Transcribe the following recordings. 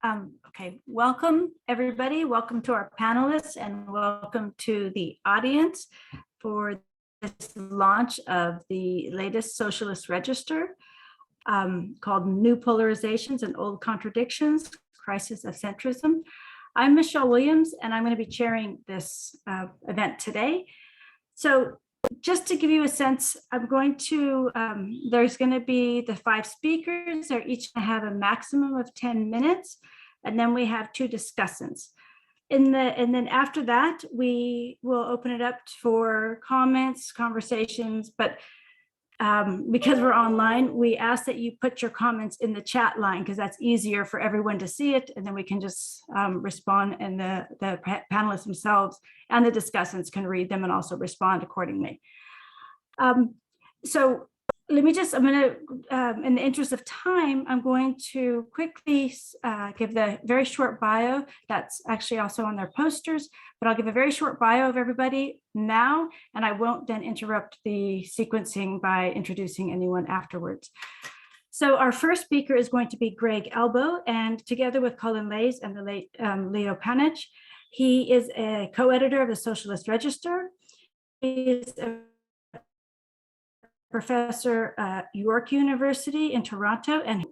Okay, welcome everybody. Welcome to our panelists and welcome to the audience for this launch of the latest Socialist Register called New Polarizations and Old Contradictions, Crisis of Centrism. I'm Michelle Williams and I'm going to be chairing this event today. So just to give you a sense, I'm going to, there's going to be the 5 speakers. They're each going to have a maximum of 10 minutes. And then we have 2 discussants. And then after that, we will open it up for comments, conversations. But because we're online, we ask that you put your comments in the chat line because that's easier for everyone to see it. And then we can just respond, and the panelists themselves and the discussants can read them and also respond accordingly. So let me just, I'm going to, in the interest of time, I'm going to quickly give the very short bio that's actually also on their posters, but I'll give a very short bio of everybody now, and I won't then interrupt the sequencing by introducing anyone afterwards. So our first speaker is going to be Greg Albo, and together with Colin Leys and the late Leo Panich, he is a co-editor of the Socialist Register. He is a professor at York University in Toronto, and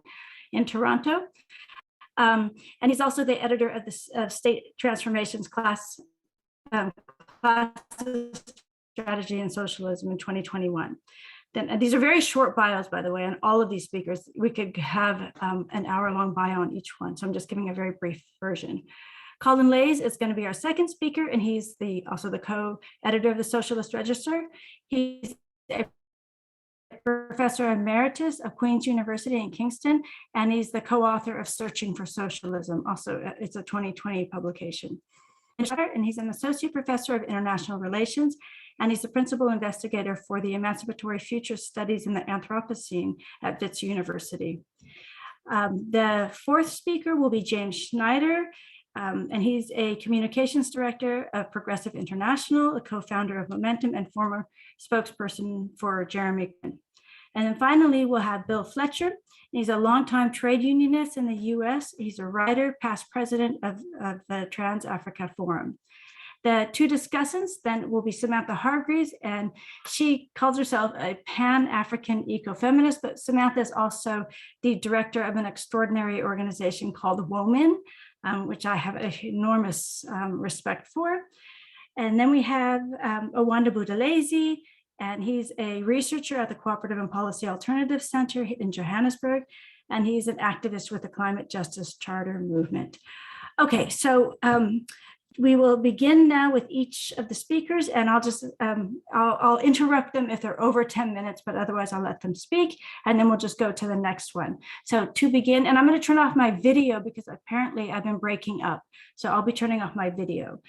he's also the editor of the State Transformations class, Classes, Strategy and Socialism in 2021. Then these are very short bios, by the way, on all of these speakers. We could have an hour-long bio on each one, so I'm just giving a very brief version. Colin Leys is going to be our second speaker, and he's also the co-editor of the Socialist Register. He's a Professor Emeritus of Queen's University in Kingston, and he's the co-author of Searching for Socialism. Also, it's a 2020 publication. And he's an Associate Professor of International Relations, and he's the Principal Investigator for the Emancipatory Future Studies in the Anthropocene at Wits University. The fourth speaker will be James Schneider, and he's a Communications Director of Progressive International, a co-founder of Momentum, and former spokesperson for Jeremy Corbyn. And then finally, we'll have Bill Fletcher. He's a longtime trade unionist in the US. He's a writer, past president of the TransAfrica Forum. The 2 discussants then will be Samantha Hargreaves, and she calls herself a Pan-African ecofeminist, but Samantha is also the director of an extraordinary organization called Women, which I have enormous respect for. And then we have Owanda Budalezi, and he's a researcher at the Cooperative and Policy Alternatives Center in Johannesburg, and he's an activist with the Climate Justice Charter movement. Okay, so we will begin now with each of the speakers, and I'll just, I'll interrupt them if they're over 10 minutes, but otherwise I'll let them speak, and then we'll just go to the next one. So to begin, and I'm going to turn off my video because apparently I've been breaking up, so I'll be turning off my video.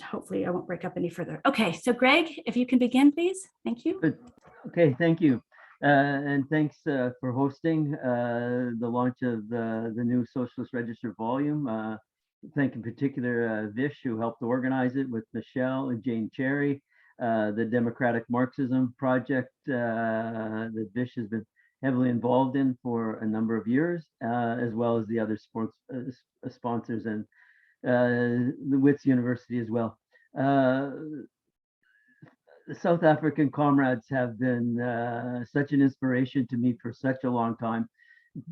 Hopefully I won't break up any further. Okay, so Greg, if you can begin, please. Thank you. Okay, thank you. And thanks for hosting the launch of the new Socialist Register volume. Thank in particular Vish, who helped organize it with Michelle and Jane Cherry, the Democratic Marxism project that Vish has been heavily involved in for a number of years, as well as the other sponsors and the Wits University as well. The South African comrades have been such an inspiration to me for such a long time,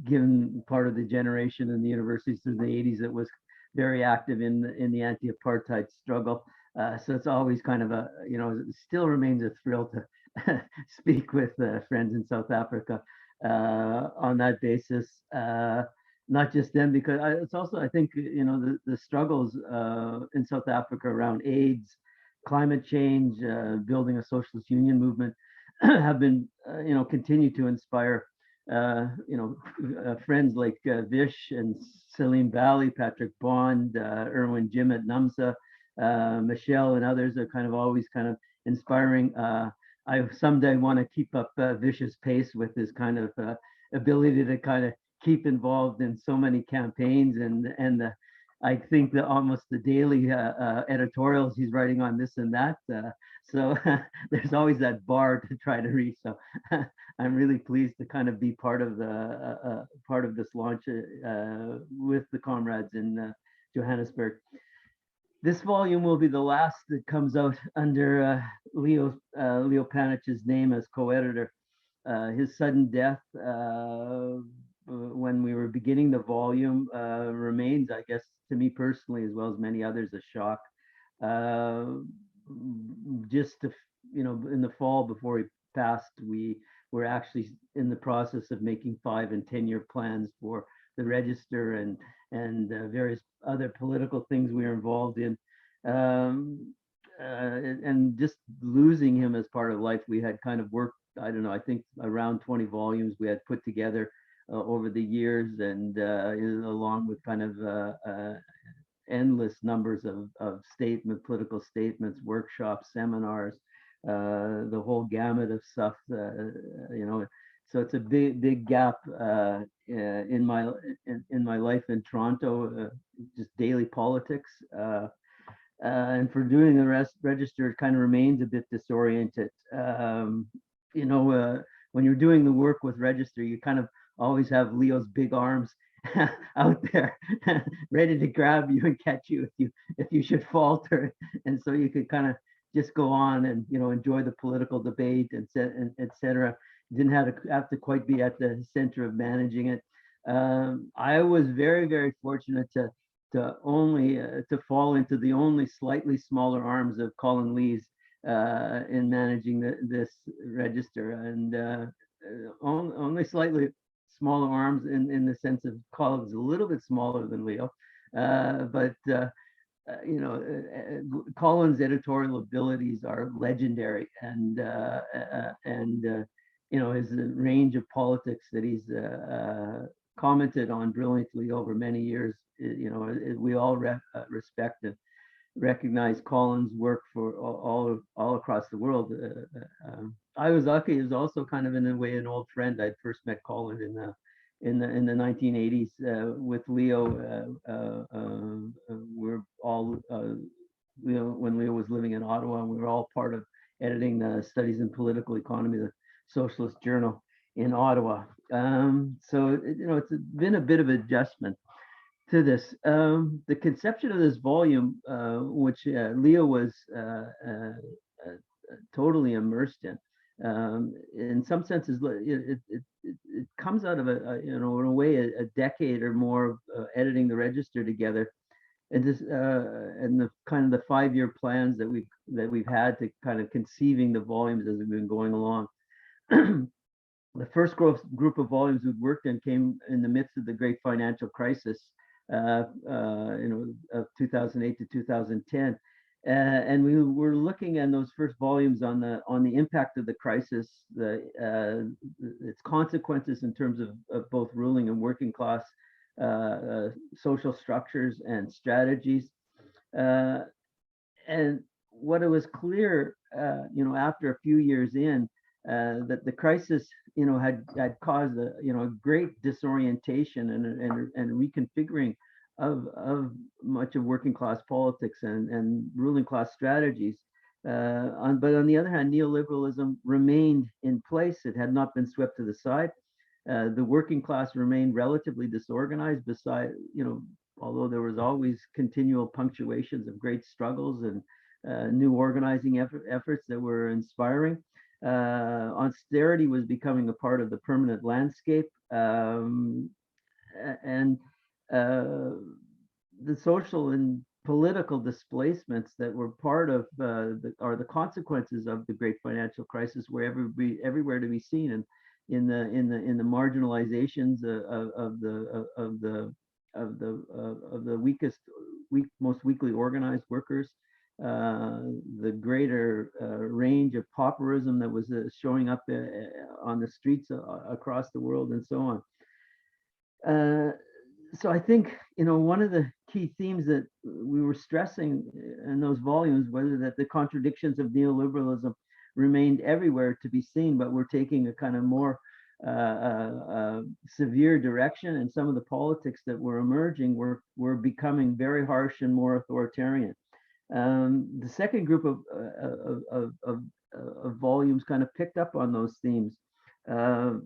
given part of the generation in the universities through the 80s that was very active in the anti-apartheid struggle. So it's always kind of a, you know, it still remains a thrill to speak with friends in South Africa on that basis. Not just them, because it's also, I think, you know, the struggles in South Africa around AIDS, climate change, building a socialist union movement have been, you know, continue to inspire, you know, friends like Vish and Salim Bali, Patrick Bond, Erwin Jim at NUMSA, Michelle and others are kind of always kind of inspiring. I someday want to keep up Vish's pace with his kind of ability to kind of keep involved in so many campaigns and the I think that almost the daily editorials he's writing on this and that. So there's always that bar to try to reach. So I'm really pleased to kind of be part of the part of this launch with the comrades in Johannesburg. This volume will be the last that comes out under Leo Panich's name as co-editor. His sudden death when we were beginning the volume remains, I guess, to me personally, as well as many others, a shock. Just to, in the fall before he passed, we were actually in the process of making 5- and 10-year plans for the register and various other political things we were involved in. And just losing him as part of life, we had kind of worked, I don't know, I think around 20 volumes we had put together over the years, and along with kind of endless numbers of political statements, workshops, seminars, the whole gamut of stuff, so it's a big gap in my life in Toronto, just daily politics. And for doing the register, it kind of remains a bit disoriented. When you're doing the work with register, you kind of always have Leo's big arms out there ready to grab you and catch you if you should falter. And so you could kind of just go on and enjoy the political debate and etc. Didn't have to quite be at the center of managing it. I was very, very fortunate to fall into the only slightly smaller arms of Colin Leys in managing this register, and only slightly smaller arms in the sense of Colin's a little bit smaller than Leo, but Colin's editorial abilities are legendary, and his range of politics that he's commented on brilliantly over many years. We all respect and recognize Colin's work for all across the world. I was lucky; he was also kind of in a way an old friend. I first met Colin in the 1980s with Leo. We're all when Leo was living in Ottawa, and we were all part of editing the Studies in Political Economy, the Socialist journal in Ottawa. So it's been a bit of adjustment to this. The conception of this volume, which Leo was totally immersed in some senses, it comes out of in a way a decade or more of editing the register together, and this and the kind of the 5-year plans that we've had to kind of conceiving the volumes as we've been going along. The first group of volumes we've worked in came in the midst of the great financial crisis, of 2008 to 2010, and we were looking at those first volumes on the impact of the crisis, its consequences in terms of both ruling and working class social structures and strategies, and what it was clear, after a few years in, that the crisis, had caused a great disorientation and reconfiguring of much of working class politics and ruling class strategies. But on the other hand, neoliberalism remained in place. It had not been swept to the side. The working class remained relatively disorganized, although there was always continual punctuations of great struggles and new organizing efforts that were inspiring. Austerity was becoming a part of the permanent landscape, and the social and political displacements that were part of the consequences of the great financial crisis were everywhere to be seen, and in the marginalizations of the most weakly organized workers, the greater range of pauperism that was showing up on the streets across the world, and so on. So I think, one of the key themes that we were stressing in those volumes was that the contradictions of neoliberalism remained everywhere to be seen, but we're taking a kind of more severe direction, and some of the politics that were emerging were becoming very harsh and more authoritarian. The second group of volumes kind of picked up on those themes, and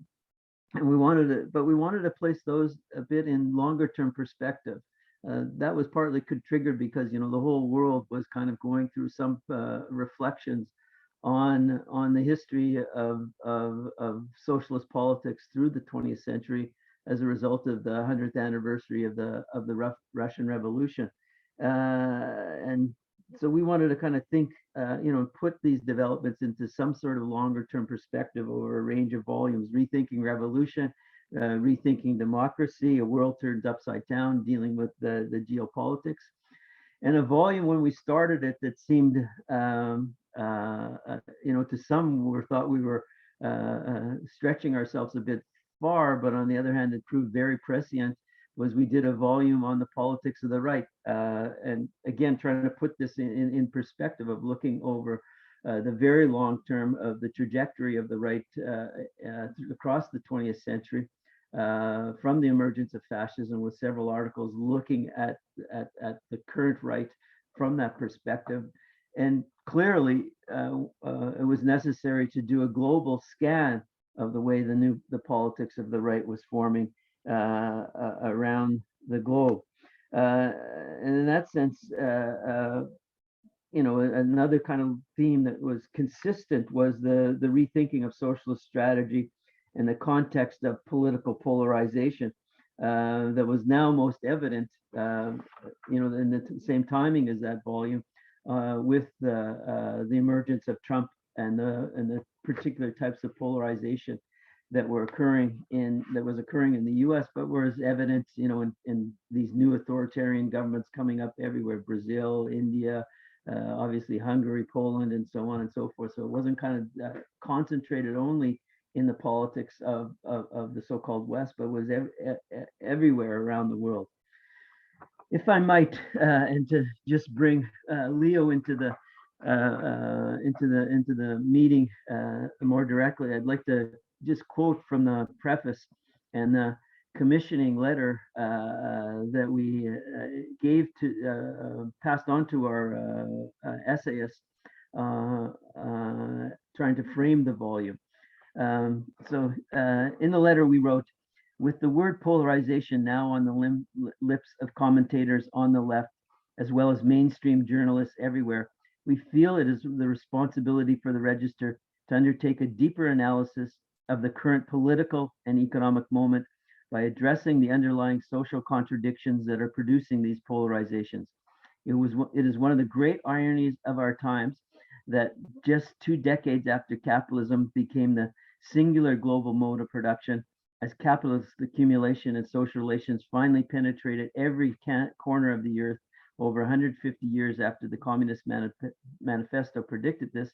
we wanted to place those a bit in longer term perspective. That was partly triggered because the whole world was kind of going through some reflections on the history of socialist politics through the 20th century as a result of the 100th anniversary of the Russian Revolution, and so we wanted to kind of think, put these developments into some sort of longer term perspective over a range of volumes: rethinking revolution, rethinking democracy, a world turned upside down, dealing with the geopolitics. And a volume when we started it that seemed, to some we thought we were stretching ourselves a bit far, but on the other hand, it proved very prescient, was we did a volume on the politics of the right. And again, trying to put this in perspective of looking over the very long term of the trajectory of the right across the 20th century, from the emergence of fascism, with several articles looking at the current right from that perspective. And clearly, it was necessary to do a global scan of the way the politics of the right was forming around the globe. And in that sense, another kind of theme that was consistent was the rethinking of socialist strategy in the context of political polarization that was now most evident, in the same timing as that volume, with the emergence of Trump and the particular types of polarization that was occurring in the U.S., but was evident, in these new authoritarian governments coming up everywhere: Brazil, India, obviously Hungary, Poland, and so on and so forth. So it wasn't kind of concentrated only in the politics of the so-called West, but was everywhere around the world. If I might, and to just bring Leo into the meeting more directly, I'd like to just quote from the preface and the commissioning letter that we gave to passed on to our essayists, trying to frame the volume. So in the letter we wrote, with the word polarization now on the lips of commentators on the left, as well as mainstream journalists everywhere, we feel it is the responsibility for the Register to undertake a deeper analysis of the current political and economic moment by addressing the underlying social contradictions that are producing these polarizations. It is one of the great ironies of our times that just 2 decades after capitalism became the singular global mode of production, as capitalist accumulation and social relations finally penetrated every corner of the earth over 150 years after the Communist Manifesto predicted this,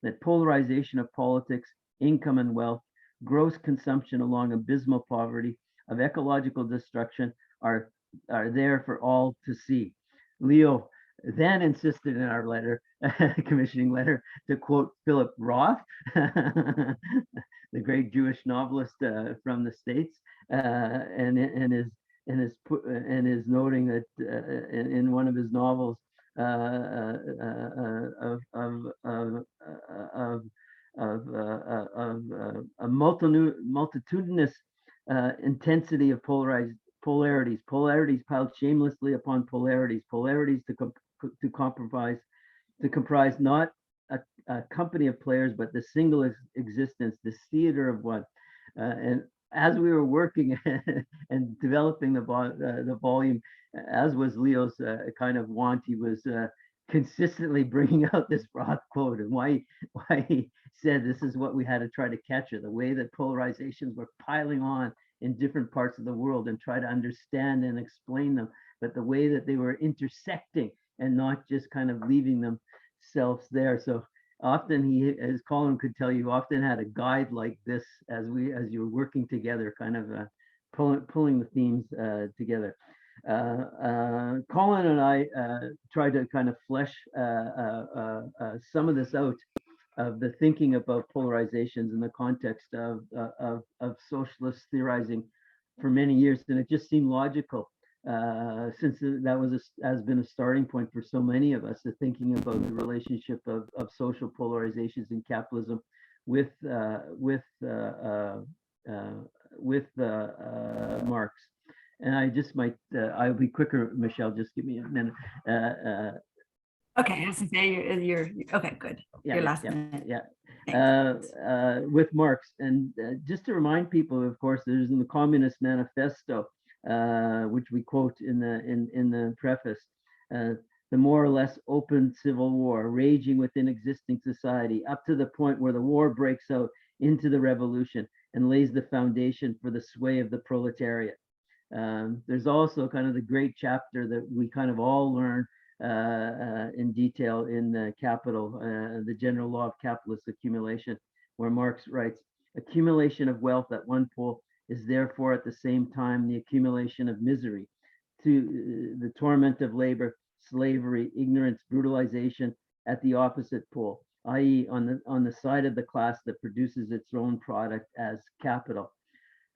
that polarization of politics, income and wealth, gross consumption along abysmal poverty, of ecological destruction are there for all to see. Leo then insisted in our letter, commissioning letter, to quote Philip Roth, the great Jewish novelist from the States, and is noting that in one of his novels a multitudinous intensity of polarities piled shamelessly upon polarities to comprise not a company of players, but the single existence, this theater of one. And as we were working and developing the volume, as was Leo's kind of want, he was consistently bringing out this Roth quote, and why he said this is what we had to try to capture, the way that polarizations were piling on in different parts of the world, and try to understand and explain them, but the way that they were intersecting and not just kind of leaving themselves there. So often he, as Colin could tell you, often had a guide like this as you were working together, kind of pulling the themes together. Colin and I tried to kind of flesh some of this out the thinking about polarizations in the context of socialist theorizing for many years, and it just seemed logical since that has been a starting point for so many of us, the thinking about the relationship of social polarizations in capitalism with Marx. And I just might, I'll be quicker, Michelle, just give me a minute. Okay, I was gonna say you're okay, good. Your last minute. With Marx, and just to remind people, of course, there's in the Communist Manifesto, which we quote in the preface, the more or less open civil war raging within existing society up to the point where the war breaks out into the revolution and lays the foundation for the sway of the proletariat. There's also kind of the great chapter that we kind of all learn in detail in Capital, the general law of capitalist accumulation, where Marx writes, accumulation of wealth at one pole is therefore at the same time the accumulation of misery, to the torment of labor, slavery, ignorance, brutalization at the opposite pole, i.e. on the side of the class that produces its own product as capital.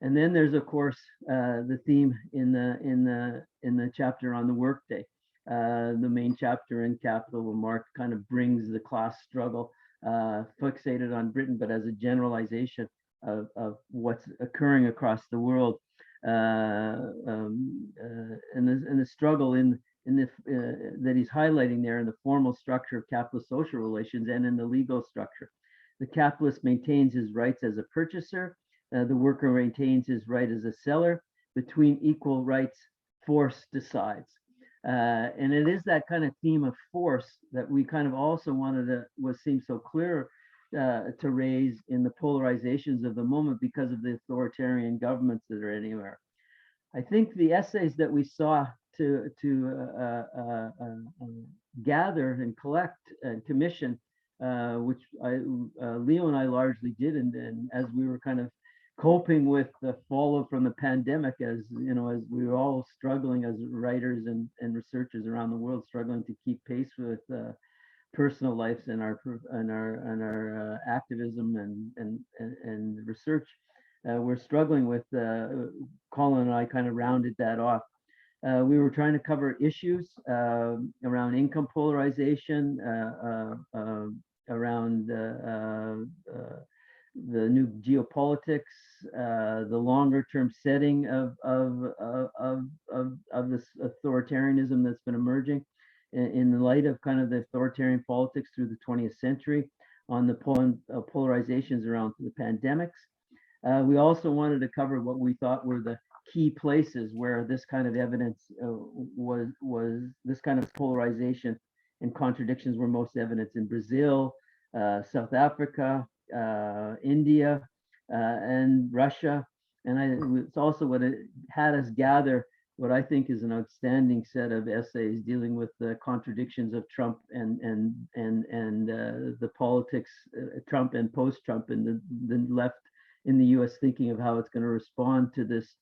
And then there's, of course, the theme in the chapter on the workday, the main chapter in Capital, where Marx kind of brings the class struggle fixated on Britain, but as a generalization of what's occurring across the world, and the struggle that he's highlighting there in the formal structure of capitalist social relations and in the legal structure. The capitalist maintains his rights as a purchaser. The worker maintains his right as a seller. Between equal rights, force decides. And it is that kind of theme of force that we kind of also wanted to seem so clear to raise in the polarizations of the moment because of the authoritarian governments that are anywhere. I think the essays that we saw to gather and collect and commission, which Leo and I largely did, and as we were kind of coping with the fallout from the pandemic, as you know, as we were all struggling as writers and researchers around the world, struggling to keep pace with personal lives and our activism and research, we're struggling with. Colin and I kind of rounded that off. We were trying to cover issues around income polarization, around the new geopolitics, the longer term setting of this authoritarianism that's been emerging in the light of kind of the authoritarian politics through the 20th century, on the polarizations around the pandemics. We also wanted to cover what we thought were the key places where this kind of evidence was this kind of polarization and contradictions were most evident in Brazil, South Africa, India, and Russia. And it's also what it had us gather what I think is an outstanding set of essays dealing with the contradictions of Trump and the politics, Trump and post-Trump, and the left in the US thinking of how it's going to respond to this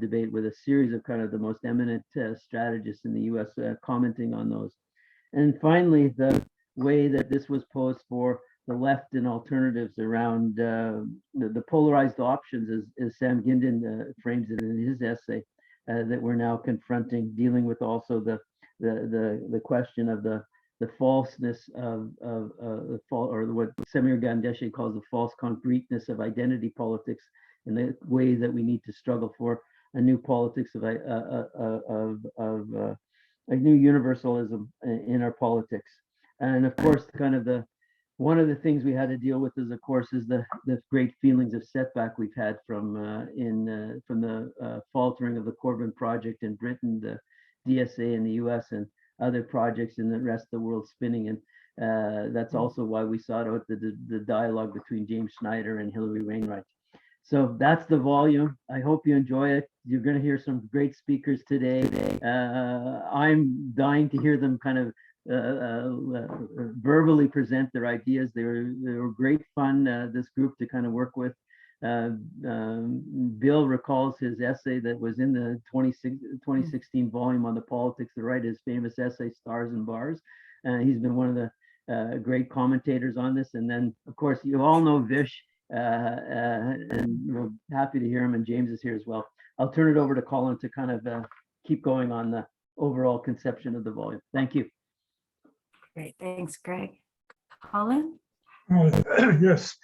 debate, with a series of kind of the most eminent strategists in the US commenting on those. And finally, the way that this was posed for the left and alternatives around the polarized options, as Sam Gindin frames it in his essay, that we're now confronting, dealing with also the question of the falseness of or what Samir Gandhi calls the false concreteness of identity politics, and the way that we need to struggle for a new politics of a new universalism in our politics. And of course, kind of one of the things we had to deal with is, of course, is the great feelings of setback we've had from the faltering of the Corbyn project in Britain, the DSA in the US, and other projects in the rest of the world spinning. And that's also why we sought out the dialogue between James Schneider and Hilary Wainwright. So that's the volume. I hope you enjoy it. You're going to hear some great speakers today. I'm dying to hear them kind of verbally present their ideas. They were great fun, this group to kind of work with. Bill recalls his essay that was in the 2016 volume on the politics of the right, his famous essay, Stars and Bars. He's been one of the great commentators on this. And then, of course, you all know Vish, and we're happy to hear him, and James is here as well. I'll turn it over to Colin to kind of keep going on the overall conception of the volume. Thank you. Great, thanks, Greg. Colin? Yes,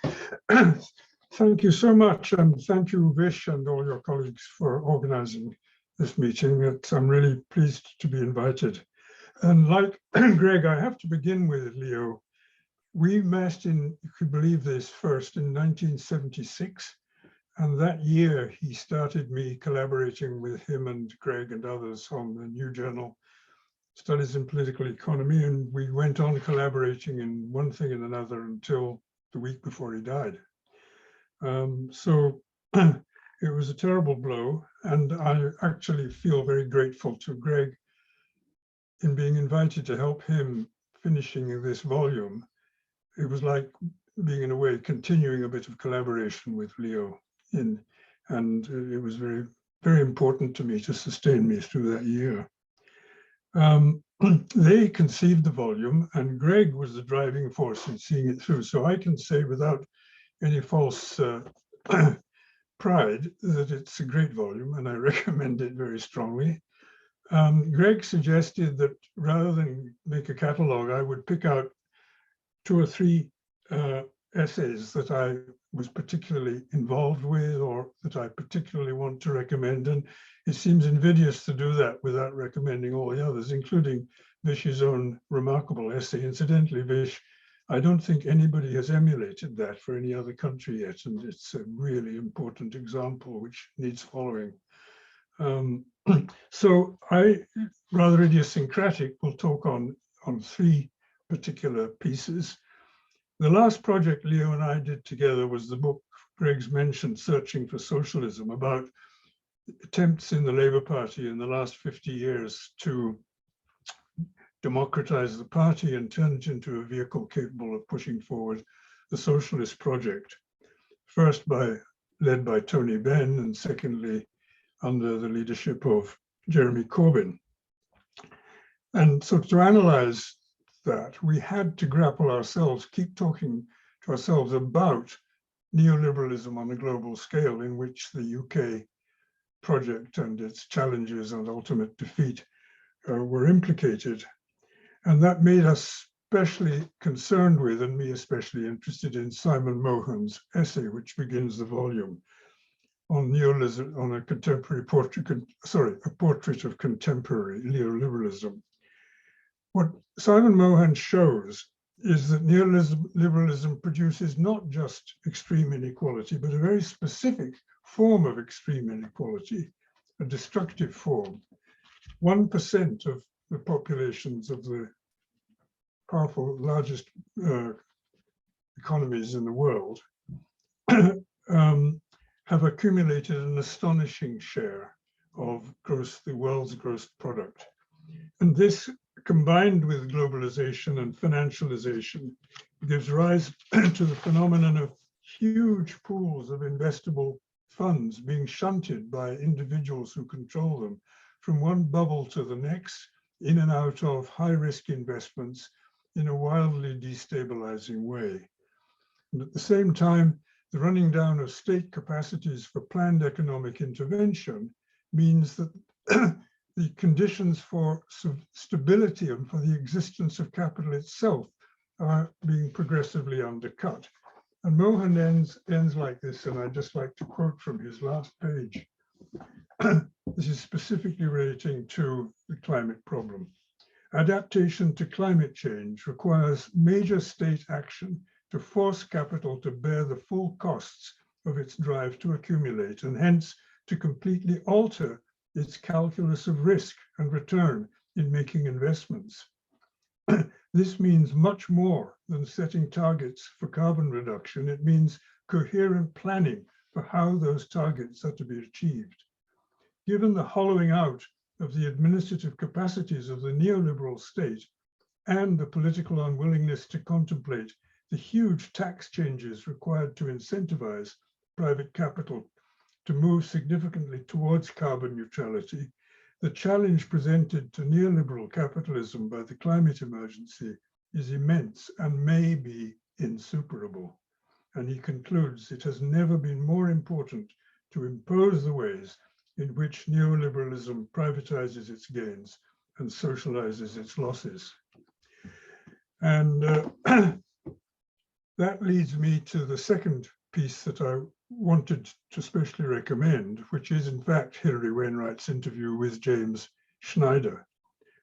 thank you so much, and thank you, Vish, and all your colleagues for organizing this meeting. I'm really pleased to be invited. And like Greg, I have to begin with Leo. We met in, you could believe this, first in 1976. And that year, he started me collaborating with him and Greg and others on the new journal, Studies in Political Economy. And we went on collaborating in one thing and another until the week before he died. So it was a terrible blow. And I actually feel very grateful to Greg in being invited to help him finishing this volume. It was like being, in a way, continuing a bit of collaboration with Leo. And it was very, very important to me to sustain me through that year. They conceived the volume, and Greg was the driving force in seeing it through. So I can say without any false pride that it's a great volume, and I recommend it very strongly. Greg suggested that rather than make a catalogue, I would pick out 2 or 3 essays that I was particularly involved with, or that I particularly want to recommend. And it seems invidious to do that without recommending all the others, including Vish's own remarkable essay. Incidentally, Vish, I don't think anybody has emulated that for any other country yet, and it's a really important example which needs following. So I, rather idiosyncratic, will talk on 3 particular pieces. The last project Leo and I did together was the book Greg's mentioned, Searching for Socialism, about attempts in the Labour Party in the last 50 years to democratize the party and turn it into a vehicle capable of pushing forward the socialist project, first led by Tony Benn, and secondly under the leadership of Jeremy Corbyn. And so to analyze that, we had to grapple ourselves, keep talking to ourselves about neoliberalism on a global scale, in which the UK project and its challenges and ultimate defeat were implicated. And that made us especially concerned with, and me especially interested in, Simon Mohan's essay, which begins the volume, on neoliberalism, on a contemporary portrait, a portrait of contemporary neoliberalism. What Simon Mohan shows is that neoliberalism produces not just extreme inequality, but a very specific form of extreme inequality, a destructive form. 1% of the populations of the powerful, largest economies in the world have accumulated an astonishing share of the world's gross product. And this, combined with globalization and financialization, gives rise to the phenomenon of huge pools of investable funds being shunted by individuals who control them from one bubble to the next, in and out of high-risk investments in a wildly destabilizing way. And at the same time, the running down of state capacities for planned economic intervention means that the conditions for stability and for the existence of capital itself are being progressively undercut. And Mohan ends like this, and I'd just like to quote from his last page. This is specifically relating to the climate problem. Adaptation to climate change requires major state action to force capital to bear the full costs of its drive to accumulate, and hence to completely alter its calculus of risk and return in making investments. This means much more than setting targets for carbon reduction. It means coherent planning for how those targets are to be achieved. Given the hollowing out of the administrative capacities of the neoliberal state and the political unwillingness to contemplate the huge tax changes required to incentivize private capital to move significantly towards carbon neutrality, the challenge presented to neoliberal capitalism by the climate emergency is immense and may be insuperable. And he concludes, it has never been more important to impose the ways in which neoliberalism privatizes its gains and socializes its losses. And that leads me to the second piece that I wanted to specially recommend, which is in fact Hilary Wainwright's interview with James Schneider,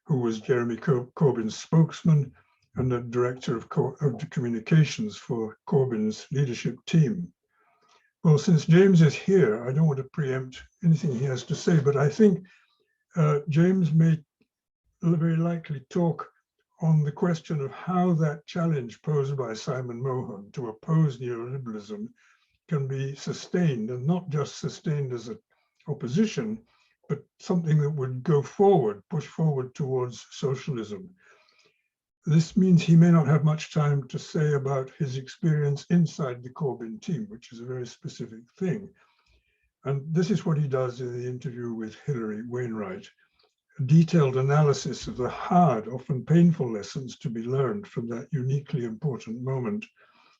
who was Jeremy Corbyn's spokesman and the director of the communications for Corbyn's leadership team. Well, since James is here, I don't want to preempt anything he has to say, but I think James may very likely talk on the question of how that challenge posed by Simon Mohun to oppose neoliberalism can be sustained, and not just sustained as an opposition, but something that would go forward, push forward towards socialism. This means he may not have much time to say about his experience inside the Corbyn team, which is a very specific thing. And this is what he does in the interview with Hilary Wainwright, a detailed analysis of the hard, often painful lessons to be learned from that uniquely important moment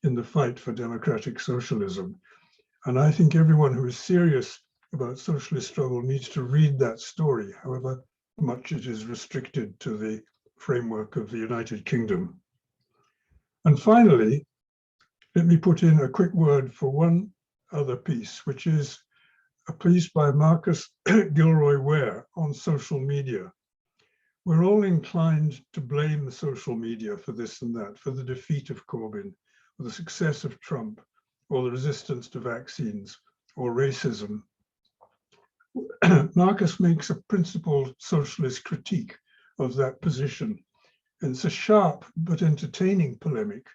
in the fight for democratic socialism. And I think everyone who is serious about socialist struggle needs to read that story, however much it is restricted to the framework of the United Kingdom. And finally, let me put in a quick word for one other piece, which is a piece by Marcus Gilroy Ware on social media. We're all inclined to blame the social media for this and that, for the defeat of Corbyn, or the success of Trump, or the resistance to vaccines, or racism. Marcus makes a principled socialist critique of that position. And it's a sharp but entertaining polemic,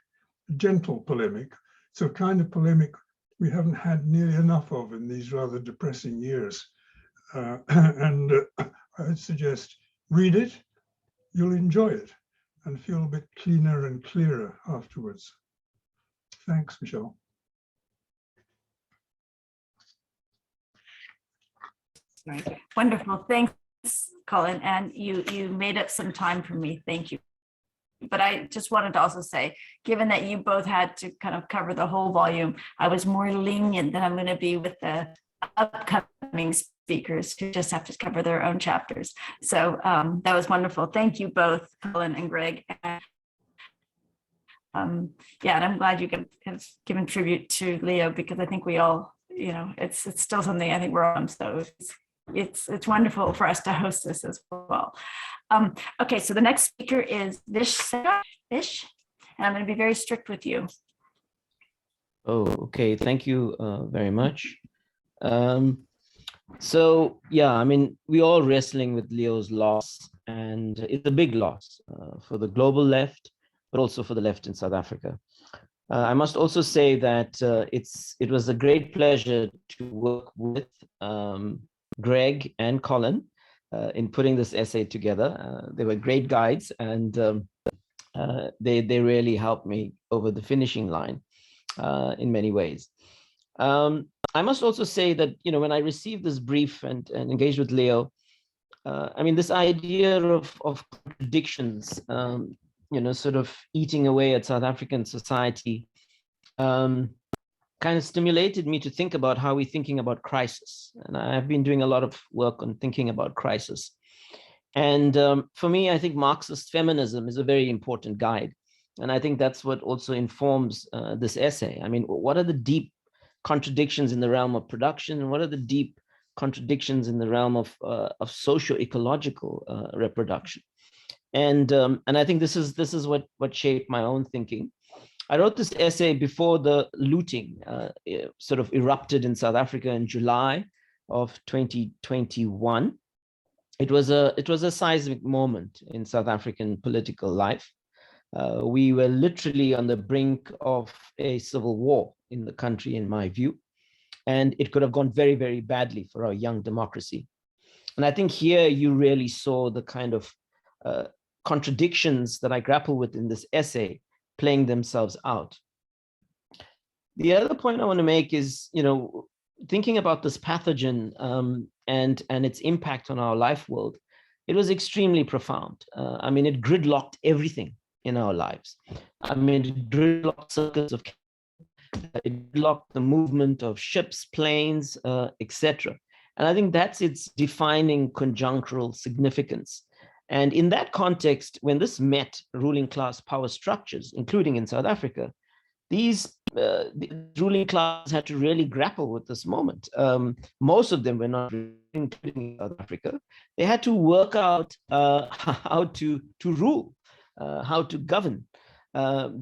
a gentle polemic. It's a kind of polemic we haven't had nearly enough of in these rather depressing years. I'd suggest read it, you'll enjoy it and feel a bit cleaner and clearer afterwards. Thanks, Michelle. Right. Wonderful. Thanks, Colin. And you made up some time for me. Thank you. But I just wanted to also say, given that you both had to kind of cover the whole volume, I was more lenient than I'm going to be with the upcoming speakers who just have to cover their own chapters. So that was wonderful. Thank you both, Colin and Greg. Yeah, and I'm glad you have given tribute to Leo, because I think we all, it's still something I think we're on. So it's wonderful for us to host this as well. Okay, so the next speaker is Vishwas, and I'm going to be very strict with you. Oh, okay. Thank you very much. So yeah, I mean, we're all wrestling with Leo's loss, and it's a big loss for the global left, but also for the left in South Africa. I must also say that it was a great pleasure to work with Greg and Colin in putting this essay together. They were great guides, and they really helped me over the finishing line in many ways. I must also say that, when I received this brief and engaged with Leo, I mean, this idea of contradictions, sort of eating away at South African society, kind of stimulated me to think about how we're thinking about crisis. And I've been doing a lot of work on thinking about crisis. And for me, I think Marxist feminism is a very important guide. And I think that's what also informs this essay. I mean, what are the deep contradictions in the realm of production, and what are the deep contradictions in the realm of socio-ecological reproduction? And I think this is what shaped my own thinking. I wrote this essay before the looting sort of erupted in South Africa in July of 2021. It was a seismic moment in South African political life. We were literally on the brink of a civil war in the country, in my view, and it could have gone very, very badly for our young democracy. And I think here you really saw the kind of contradictions that I grapple with in this essay playing themselves out. The other point I want to make is, thinking about this pathogen and its impact on our life world, it was extremely profound. I mean, it gridlocked everything in our lives. I mean, it gridlocked circuits of, it blocked the movement of ships, planes, etc. And I think that's its defining conjunctural significance. And in that context, when this met ruling class power structures, including in South Africa, these the ruling class had to really grapple with this moment. Most of them were not, including South Africa. They had to work out how to rule, how to govern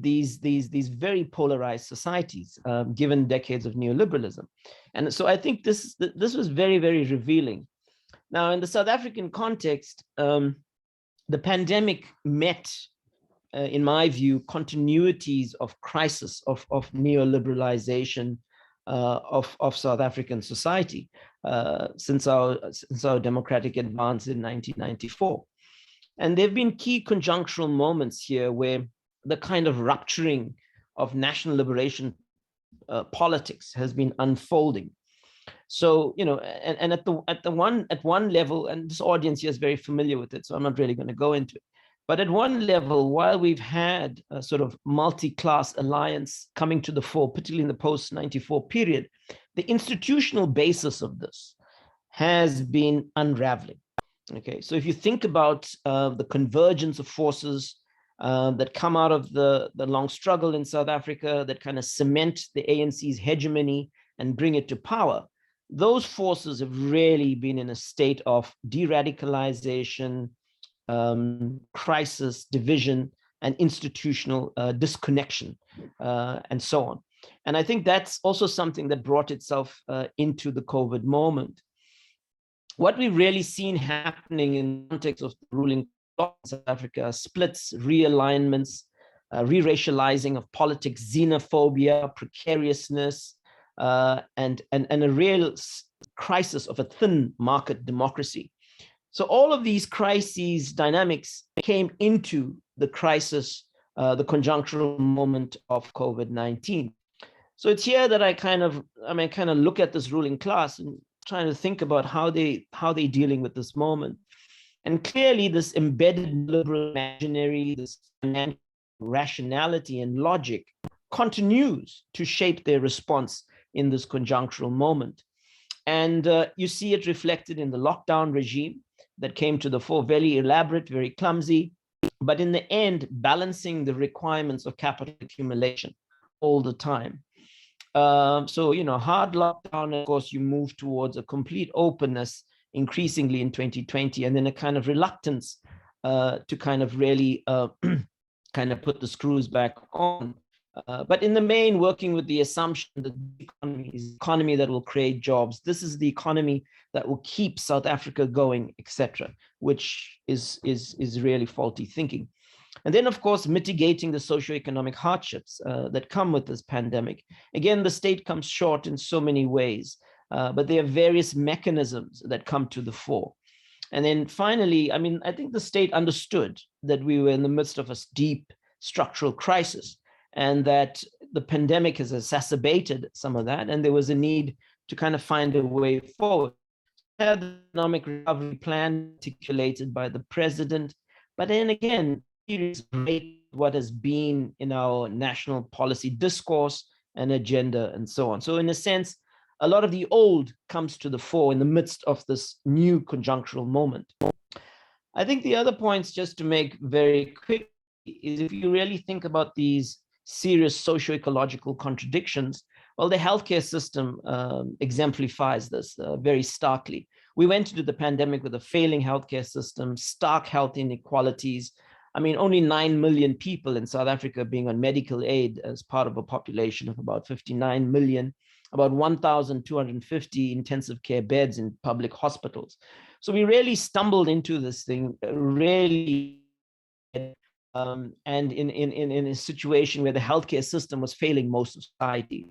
these very polarized societies, given decades of neoliberalism. And so I think this was very, very revealing. Now, in the South African context, the pandemic met, in my view, continuities of crisis, of neoliberalization of South African society since our democratic advance in 1994. And there have been key conjunctural moments here where the kind of rupturing of national liberation politics has been unfolding. So, you know, and at one level, and this audience here is very familiar with it, so I'm not really going to go into it. But at one level, while we've had a sort of multi-class alliance coming to the fore, particularly in the post-94 period, the institutional basis of this has been unraveling. Okay, so if you think about the convergence of forces that come out of the long struggle in South Africa, that kind of cement the ANC's hegemony and bring it to power, those forces have really been in a state of de-radicalization, crisis, division, and institutional disconnection, and so on. And I think that's also something that brought itself into the COVID moment. What we've really seen happening in the context of the ruling class in South Africa are splits, realignments, re-racializing of politics, xenophobia, precariousness, and a real crisis of a thin market democracy. So all of these crises dynamics came into the crisis, the conjunctural moment of COVID-19. So it's here that I kind of look at this ruling class and trying to think about how they're dealing with this moment. And clearly this embedded liberal imaginary, this rationality and logic continues to shape their response in this conjunctural moment. And you see it reflected in the lockdown regime that came to the fore, very elaborate, very clumsy, but in the end, balancing the requirements of capital accumulation all the time. So, you know, hard lockdown, of course, you move towards a complete openness increasingly in 2020, and then a kind of reluctance to kind of really kind of put the screws back on. But in the main, working with the assumption that the economy is the economy that will create jobs. This is the economy that will keep South Africa going, etc., which is really faulty thinking. And then, of course, mitigating the socioeconomic hardships that come with this pandemic. Again, the state comes short in so many ways, but there are various mechanisms that come to the fore. And then finally, I mean, I think the state understood that we were in the midst of a deep structural crisis, and that the pandemic has exacerbated some of that, and there was a need to kind of find a way forward. The economic recovery plan articulated by the president, but then again, what has been in our national policy discourse and agenda and so on. So in a sense, a lot of the old comes to the fore in the midst of this new conjunctural moment. I think the other points just to make very quick is if you really think about these serious socio-ecological contradictions, well, the healthcare system exemplifies this very starkly. We went into the pandemic with a failing healthcare system, stark health inequalities. I mean, only 9 million people in South Africa being on medical aid as part of a population of about 59 million, about 1,250 intensive care beds in public hospitals. So we really stumbled into this thing, really, and in a situation where the healthcare system was failing most of society.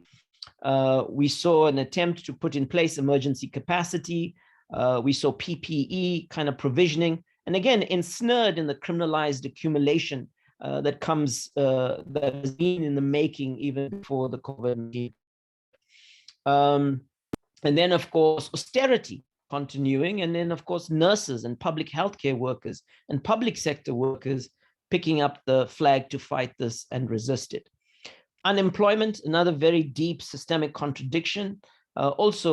We saw an attempt to put in place emergency capacity. We saw PPE kind of provisioning, and again, ensnared in the criminalized accumulation that has been in the making even before the COVID-19. And then, of course, austerity continuing, and then, of course, nurses and public healthcare workers and public sector workers picking up the flag to fight this and resist it. Unemployment, another very deep systemic contradiction, also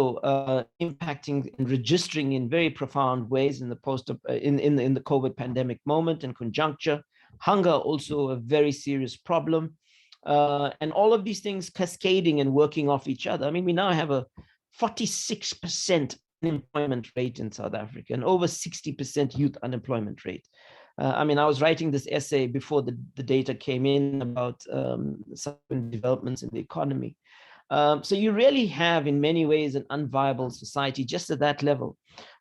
impacting and registering in very profound ways in the in the COVID pandemic moment and conjuncture. Hunger, also a very serious problem. And all of these things cascading and working off each other. I mean, we now have a 46% unemployment rate in South Africa and over 60% youth unemployment rate. I mean, I was writing this essay before the data came in about some developments in the economy. So you really have, in many ways, an unviable society just at that level.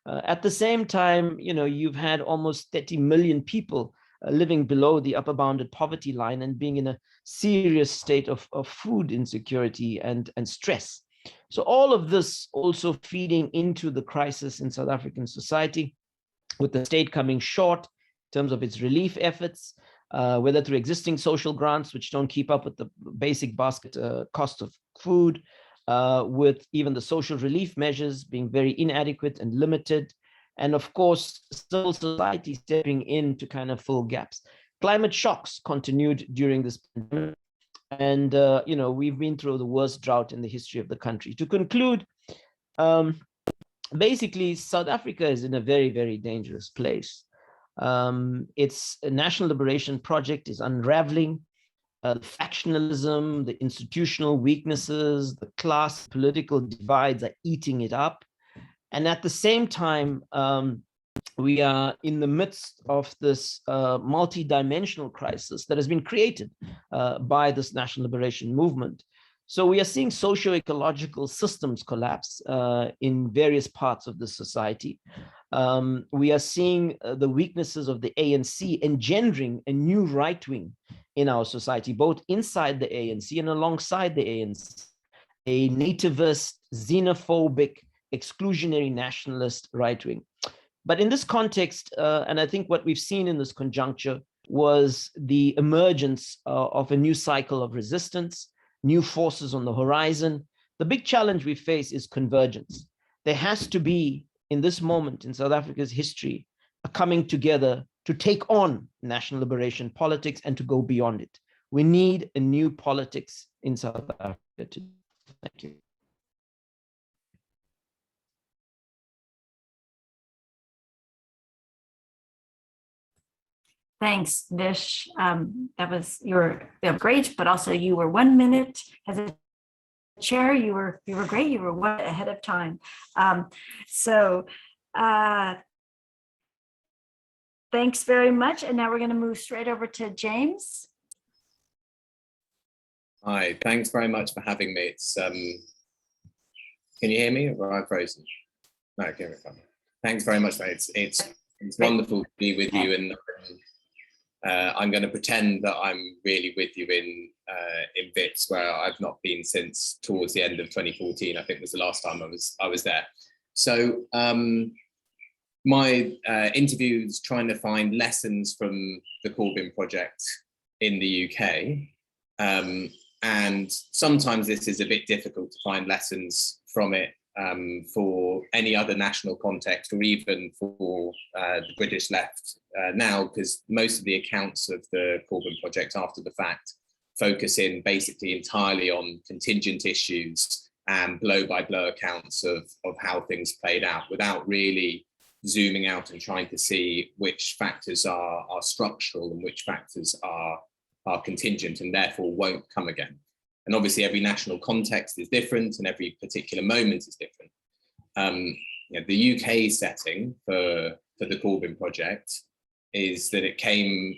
At the same time, you know, you've had almost 30 million people living below the upper bounded poverty line and being in a serious state of food insecurity and stress. So all of this also feeding into the crisis in South African society, with the state coming short in terms of its relief efforts, whether through existing social grants, which don't keep up with the basic basket cost of food, with even the social relief measures being very inadequate and limited, and of course, civil society stepping in to kind of fill gaps. Climate shocks continued during this pandemic, and you know, we've been through the worst drought in the history of the country. To conclude, basically, South Africa is in a very, very dangerous place. Its national liberation project is unraveling. The factionalism, the institutional weaknesses, the class political divides are eating it up. And at the same time, we are in the midst of this multi-dimensional crisis that has been created by this national liberation movement. So we are seeing socio-ecological systems collapse in various parts of the society. We are seeing the weaknesses of the ANC engendering a new right wing in our society, both inside the ANC and alongside the ANC, a nativist, xenophobic, exclusionary nationalist right wing. But in this context, and I think what we've seen in this conjuncture was the emergence of a new cycle of resistance, new forces on the horizon. The big challenge we face is convergence. There has to be, in this moment in South Africa's history, a coming together to take on national liberation politics and to go beyond it. We need a new politics in South Africa today. Thank you. Thanks, Vish. That was great, but also you were 1 minute as a chair. You were great. You were one ahead of time. Thanks very much. And now we're going to move straight over to James. Hi, thanks very much for having me. It's can you hear me, or am I frozen? No, I can hear me. Thanks very much, mate. It's wonderful to be with you, and I'm going to pretend that I'm really with you in Wits, where I've not been since towards the end of 2014. I think was the last time I was there. So my interview is trying to find lessons from the Corbyn project in the UK. And sometimes this is a bit difficult to find lessons from it for any other national context, or even for the British left now, because most of the accounts of the Corbyn project after the fact focus in basically entirely on contingent issues and blow-by-blow accounts of how things played out, without really zooming out and trying to see which factors are structural and which factors are contingent and therefore won't come again. And obviously every national context is different and every particular moment is different. You know, the UK setting for the Corbyn project is that it came,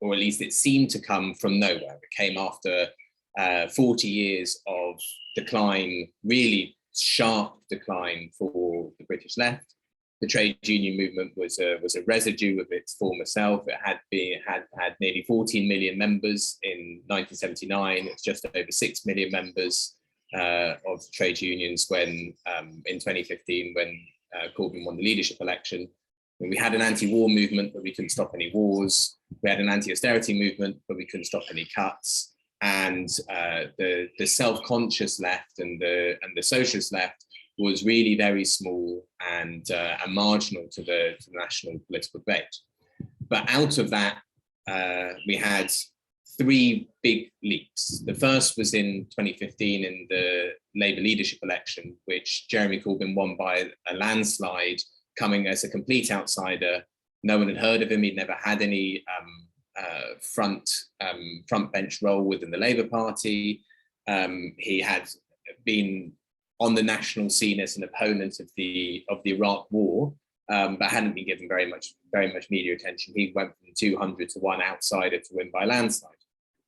or at least it seemed to come from nowhere. It came after 40 years of decline, really sharp decline for the British left. The trade union movement was a residue of its former self. It had nearly 14 million members in 1979. It's just over 6 million members of trade unions when in 2015, when Corbyn won the leadership election. And we had an anti-war movement, but we couldn't stop any wars. We had an anti-austerity movement, but we couldn't stop any cuts. And the self-conscious left and the socialist left was really very small and marginal to the national political debate. But out of that we had three big leaps. The first was in 2015 in the Labour leadership election, which Jeremy Corbyn won by a landslide, coming as a complete outsider. No one had heard of him. He'd never had any front bench role within the Labour Party. He had been on the national scene as an opponent of the Iraq War, but hadn't been given very much media attention. He went from 200 to 1 outsider to win by landslide.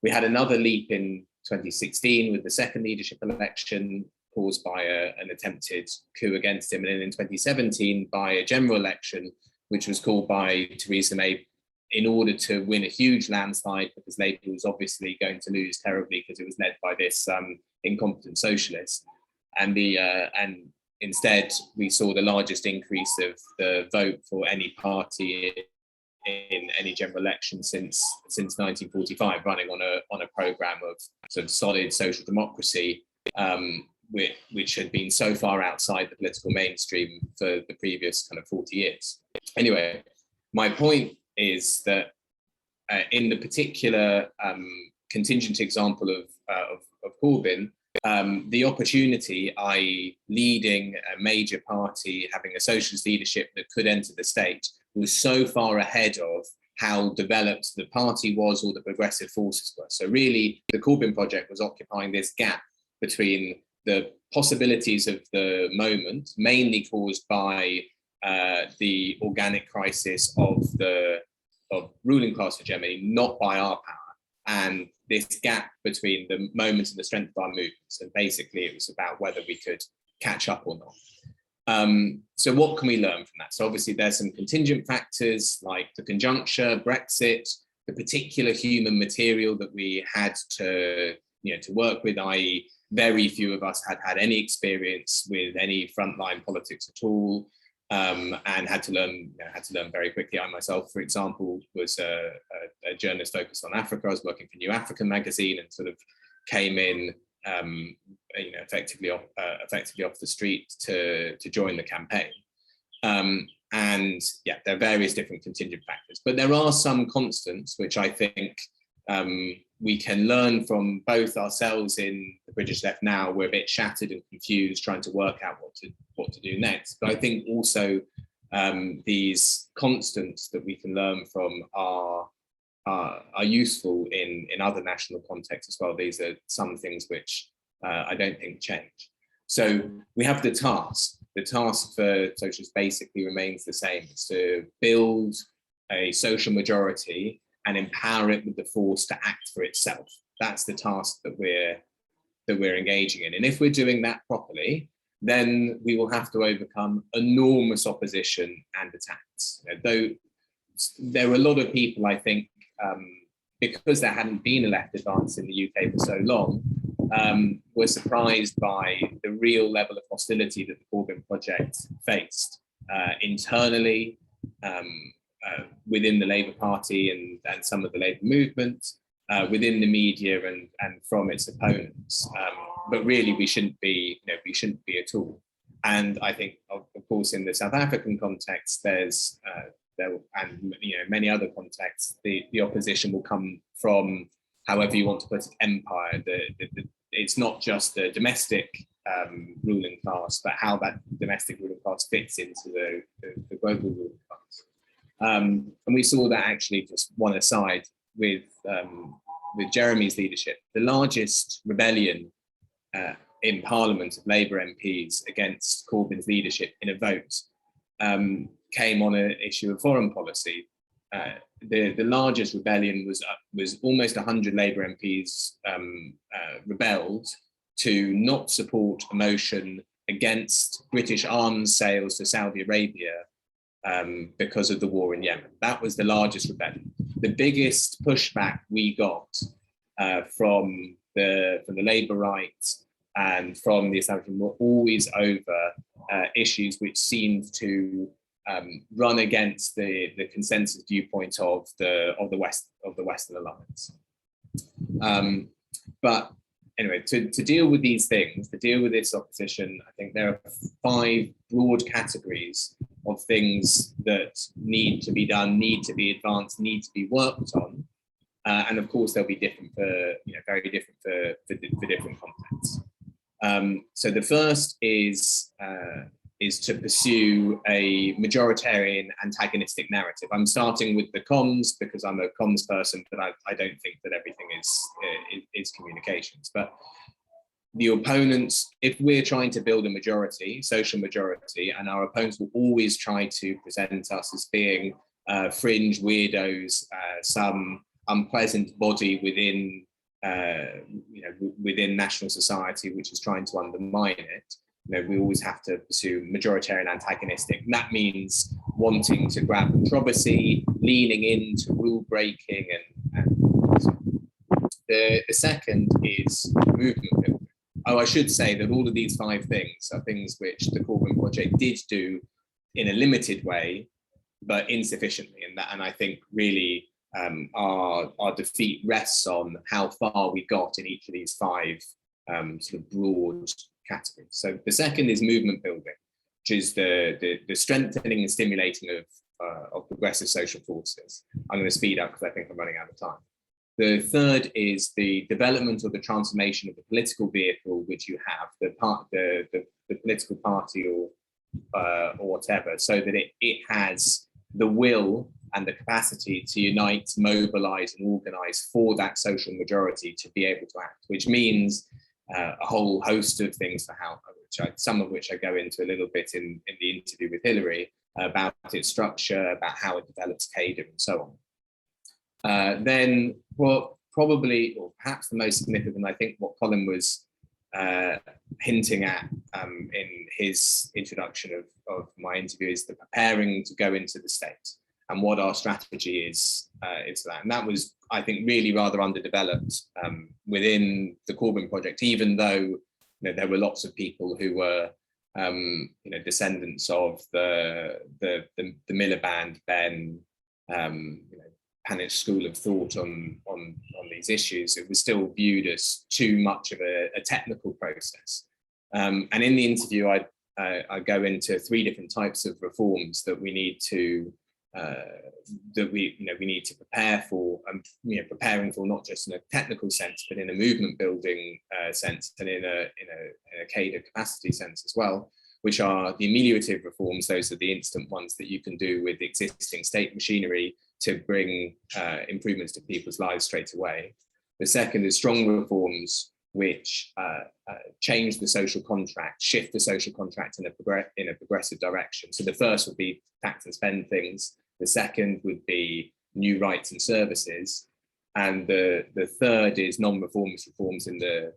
We had another leap in 2016 with the second leadership election caused by an attempted coup against him, and then in 2017 by a general election, which was called by Theresa May in order to win a huge landslide, because Labour was obviously going to lose terribly because it was led by this incompetent socialist. And instead, we saw the largest increase of the vote for any party in any general election since 1945, running on a program of sort of solid social democracy, which had been so far outside the political mainstream for the previous kind of 40 years. Anyway, my point is that in the particular contingent example of Corbyn, the opportunity, i.e. leading a major party, having a socialist leadership that could enter the state, was so far ahead of how developed the party was or the progressive forces were. So really, the Corbyn project was occupying this gap between the possibilities of the moment, mainly caused by the organic crisis of ruling class hegemony, not by our power, and this gap between the moment and the strength of our movements. And basically, it was about whether we could catch up or not. So what can we learn from that? So obviously there's some contingent factors like the conjuncture, Brexit, the particular human material that we had to work with, i.e. very few of us had any experience with any frontline politics at all, and had to learn very quickly. I myself, for example, was a journalist focused on Africa. I was working for New African magazine and sort of came in effectively off the street to join the campaign. And yeah, there are various different contingent factors, but there are some constants which I think we can learn from both ourselves in the British left now. We're a bit shattered and confused trying to work out what to do next. But I think also these constants that we can learn from are useful in other national contexts as well. These are some things which I don't think change. So we have the task. The task for socialists basically remains the same. It's to build a social majority and empower it with the force to act for itself. That's the task that we're engaging in. And if we're doing that properly, then we will have to overcome enormous opposition and attacks. Though there are a lot of people, I think, because there hadn't been a left advance in the UK for so long, were surprised by the real level of hostility that the Corbyn project faced internally, within the Labour Party and some of the Labour movement, within the media and from its opponents. But really, we shouldn't be at all. And I think, of course, in the South African context, there's and many other contexts, the opposition will come from, however you want to put it, empire. It's not just the domestic ruling class, but how that domestic ruling class fits into the global ruling class. And we saw that actually, just one aside, with Jeremy's leadership. The largest rebellion in Parliament of Labour MPs against Corbyn's leadership in a vote came on an issue of foreign policy. The largest rebellion was almost 100 Labour MPs rebelled to not support a motion against British arms sales to Saudi Arabia because of the war in Yemen. That was the largest rebellion. The biggest pushback we got from the Labour right and from the establishment were always over issues which seemed to run against the consensus viewpoint of the Western Alliance. But anyway, to deal with these things, to deal with this opposition, I think there are 5 broad categories of things that need to be done, need to be advanced, need to be worked on And of course, they'll be different for, very different for different contexts. So the first is to pursue a majoritarian antagonistic narrative. I'm starting with the comms because I'm a comms person, but I don't think that everything is communications. But the opponents, if we're trying to build a majority, social majority, and our opponents will always try to present us as being fringe weirdos, some unpleasant body within, within national society, which is trying to undermine it. We always have to pursue majoritarian antagonistic. And that means wanting to grab controversy, leaning into rule breaking, and so on. The second is movement building. Oh, I should say that all of these 5 things are things which the Corbyn project did do in a limited way, but insufficiently. And I think really our defeat rests on how far we got in each of these 5 sort of broad categories. So the second is movement building, which is the strengthening and stimulating of progressive social forces. I'm going to speed up because I think I'm running out of time. The third is the development or the transformation of the political vehicle which you have, the political party or whatever, so that it has the will and the capacity to unite, mobilize, and organize for that social majority to be able to act, which means a whole host of things for how, some of which I go into a little bit in the interview with Hillary, about its structure, about how it develops cadre, and so on. Then, well, probably, or perhaps the most significant, I think what Colin was hinting at in his introduction of my interview, is the preparing to go into the state and what our strategy is for that. And that was, I think, really rather underdeveloped within the Corbyn project, even though there were lots of people who were descendants of the Miliband, Ben, Panitch school of thought on these issues. It was still viewed as too much of a technical process. And in the interview, I go into 3 different types of reforms that we need to we need to prepare for, preparing for not just in a technical sense, but in a movement building sense, and in a cadre capacity sense as well, which are the ameliorative reforms. Those are the instant ones that you can do with existing state machinery to bring improvements to people's lives straight away. The second is strong reforms, which change the social contract, shift the social contract in a progressive direction. So the first would be tax and spend things. The second would be new rights and services. And the third is non-reformist reforms in the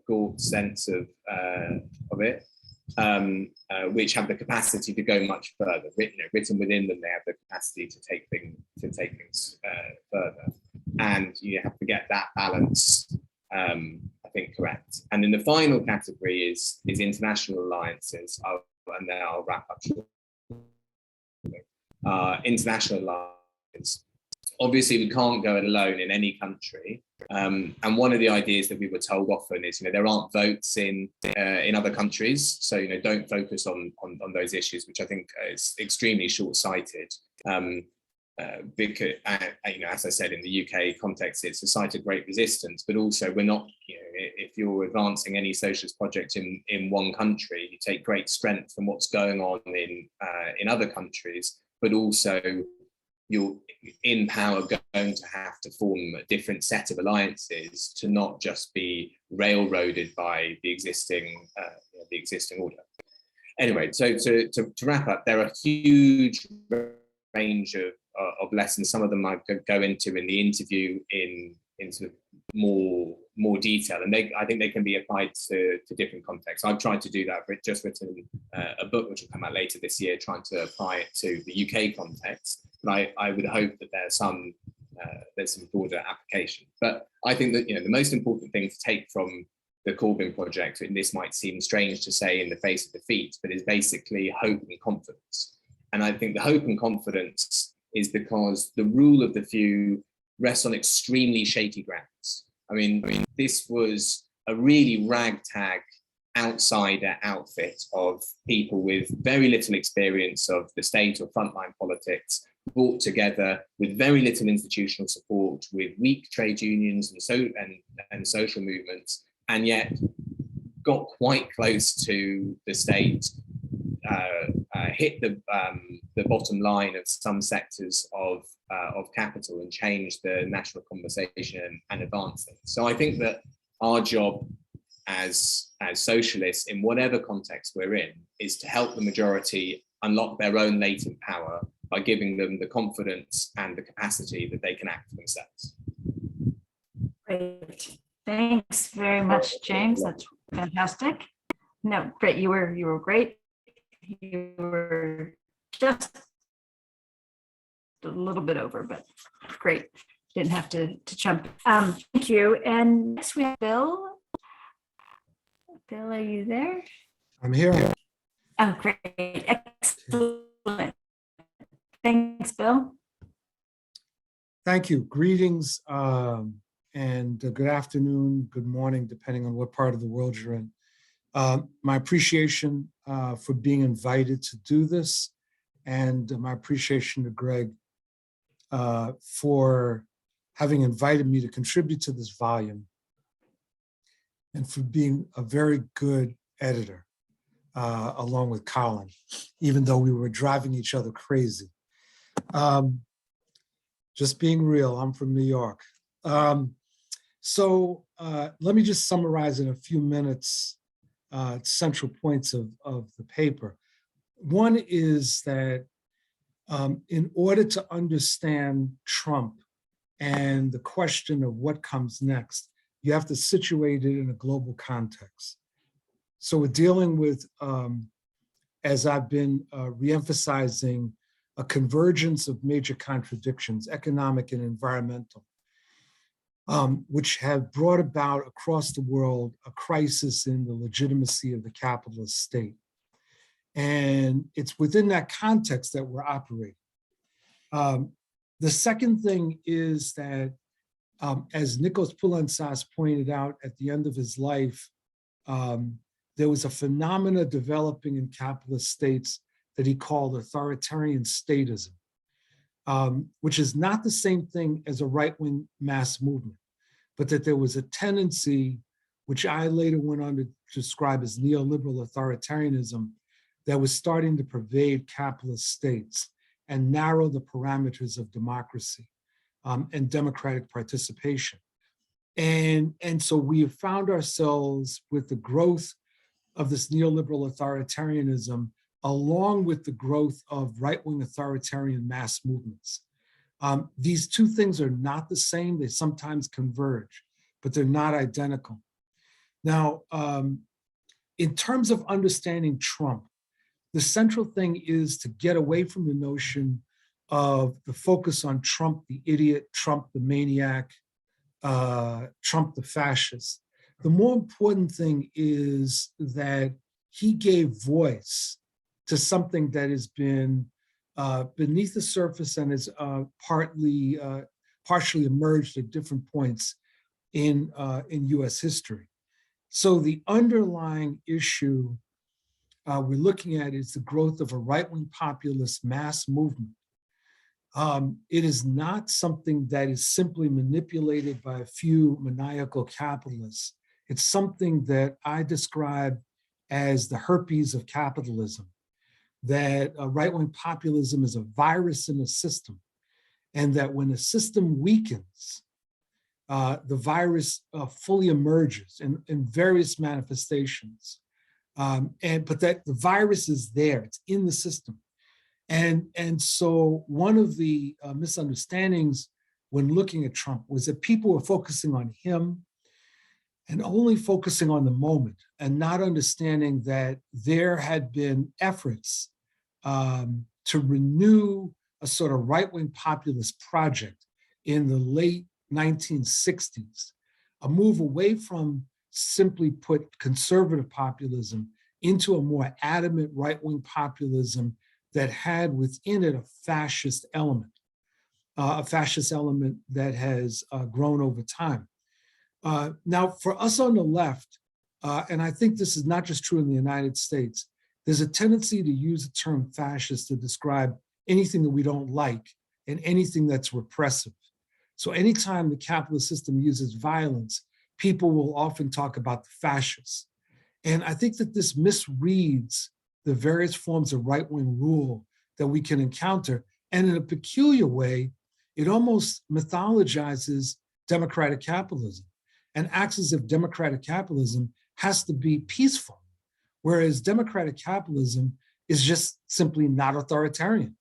Galt sense of it, which have the capacity to go much further. Written within them, they have the capacity to take things further. And you have to get that balance, I think, correct. And then the final category is international alliances, and then I'll wrap up shortly. International alliances. Obviously, we can't go it alone in any country. And one of the ideas that we were told often is, there aren't votes in other countries, so don't focus on those issues, which I think is extremely short-sighted. Because, as I said, in the UK context, it's a site of great resistance, but also we're not, if you're advancing any socialist project in one country, you take great strength from what's going on in other countries, but also you're in power going to have to form a different set of alliances to not just be railroaded by the existing order. Anyway, so to wrap up, there are a huge range of lessons. Some of them I could go into in the interview in sort of more detail, and I think they can be applied to different contexts. I've tried to do that. I've just written a book which will come out later this year, trying to apply it to the UK context. But I would hope that there's some broader application. But I think that the most important thing to take from the Corbyn project, and this might seem strange to say in the face of defeat, but is basically hope and confidence. And I think the hope and confidence is because the rule of the few rests on extremely shaky grounds. I mean, this was a really ragtag outsider outfit of people with very little experience of the state or frontline politics, brought together with very little institutional support, with weak trade unions and social movements, and yet got quite close to the state, hit the bottom line of some sectors of capital and changed the national conversation and advance things. So I think that our job as socialists, in whatever context we're in, is to help the majority unlock their own latent power by giving them the confidence and the capacity that they can act for themselves. Great. Thanks very much, James. That's fantastic. No, great. You were great. You were just a little bit over, but great. Didn't have to jump. Thank you. And next we have Bill. Bill, are you there? I'm here. Oh, great. Excellent. Thanks, Bill. Thank you. Greetings and good afternoon, good morning, depending on what part of the world you're in. My appreciation for being invited to do this, and my appreciation to Greg for having invited me to contribute to this volume, and for being a very good editor, along with Colin, even though we were driving each other crazy. Just being real, I'm from New York. So let me just summarize in a few minutes central points of the paper. One is that in order to understand Trump and the question of what comes next, you have to situate it in a global context. So we're dealing with, as I've been reemphasizing, a convergence of major contradictions, economic and environmental, which have brought about across the world a crisis in the legitimacy of the capitalist state. And it's within that context that we're operating. The second thing is that, as Nikos Poulantzas pointed out at the end of his life, there was a phenomena developing in capitalist states that he called authoritarian statism, which is not the same thing as a right-wing mass movement, but that there was a tendency, which I later went on to describe as neoliberal authoritarianism, that was starting to pervade capitalist states and narrow the parameters of democracy and democratic participation. And so we have found ourselves with the growth of this neoliberal authoritarianism, along with the growth of right-wing authoritarian mass movements. These two things are not the same. They sometimes converge, but they're not identical. Now, in terms of understanding Trump, the central thing is to get away from the notion of the focus on Trump the idiot, Trump the maniac, Trump the fascist. The more important thing is that he gave voice to something that has been beneath the surface and is partially emerged at different points in US history. So the underlying issue we're looking at is the growth of a right-wing populist mass movement. It is not something that is simply manipulated by a few maniacal capitalists. It's something that I describe as the herpes of capitalism, that right-wing populism is a virus in a system, and that when a system weakens, the virus fully emerges in various manifestations. But that the virus is there, it's in the system. And so one of the misunderstandings when looking at Trump was that people were focusing on him and only focusing on the moment and not understanding that there had been efforts to renew a sort of right-wing populist project in the late 1960s, a move away from simply put conservative populism into a more adamant right-wing populism that had within it a fascist element that has grown over time. Now, for us on the left, and I think this is not just true in the United States, there's a tendency to use the term fascist to describe anything that we don't like and anything that's repressive. So anytime the capitalist system uses violence, people will often talk about the fascists. And I think that this misreads the various forms of right-wing rule that we can encounter. And in a peculiar way, it almost mythologizes democratic capitalism and acts as if democratic capitalism has to be peaceful, whereas democratic capitalism is just simply not authoritarian.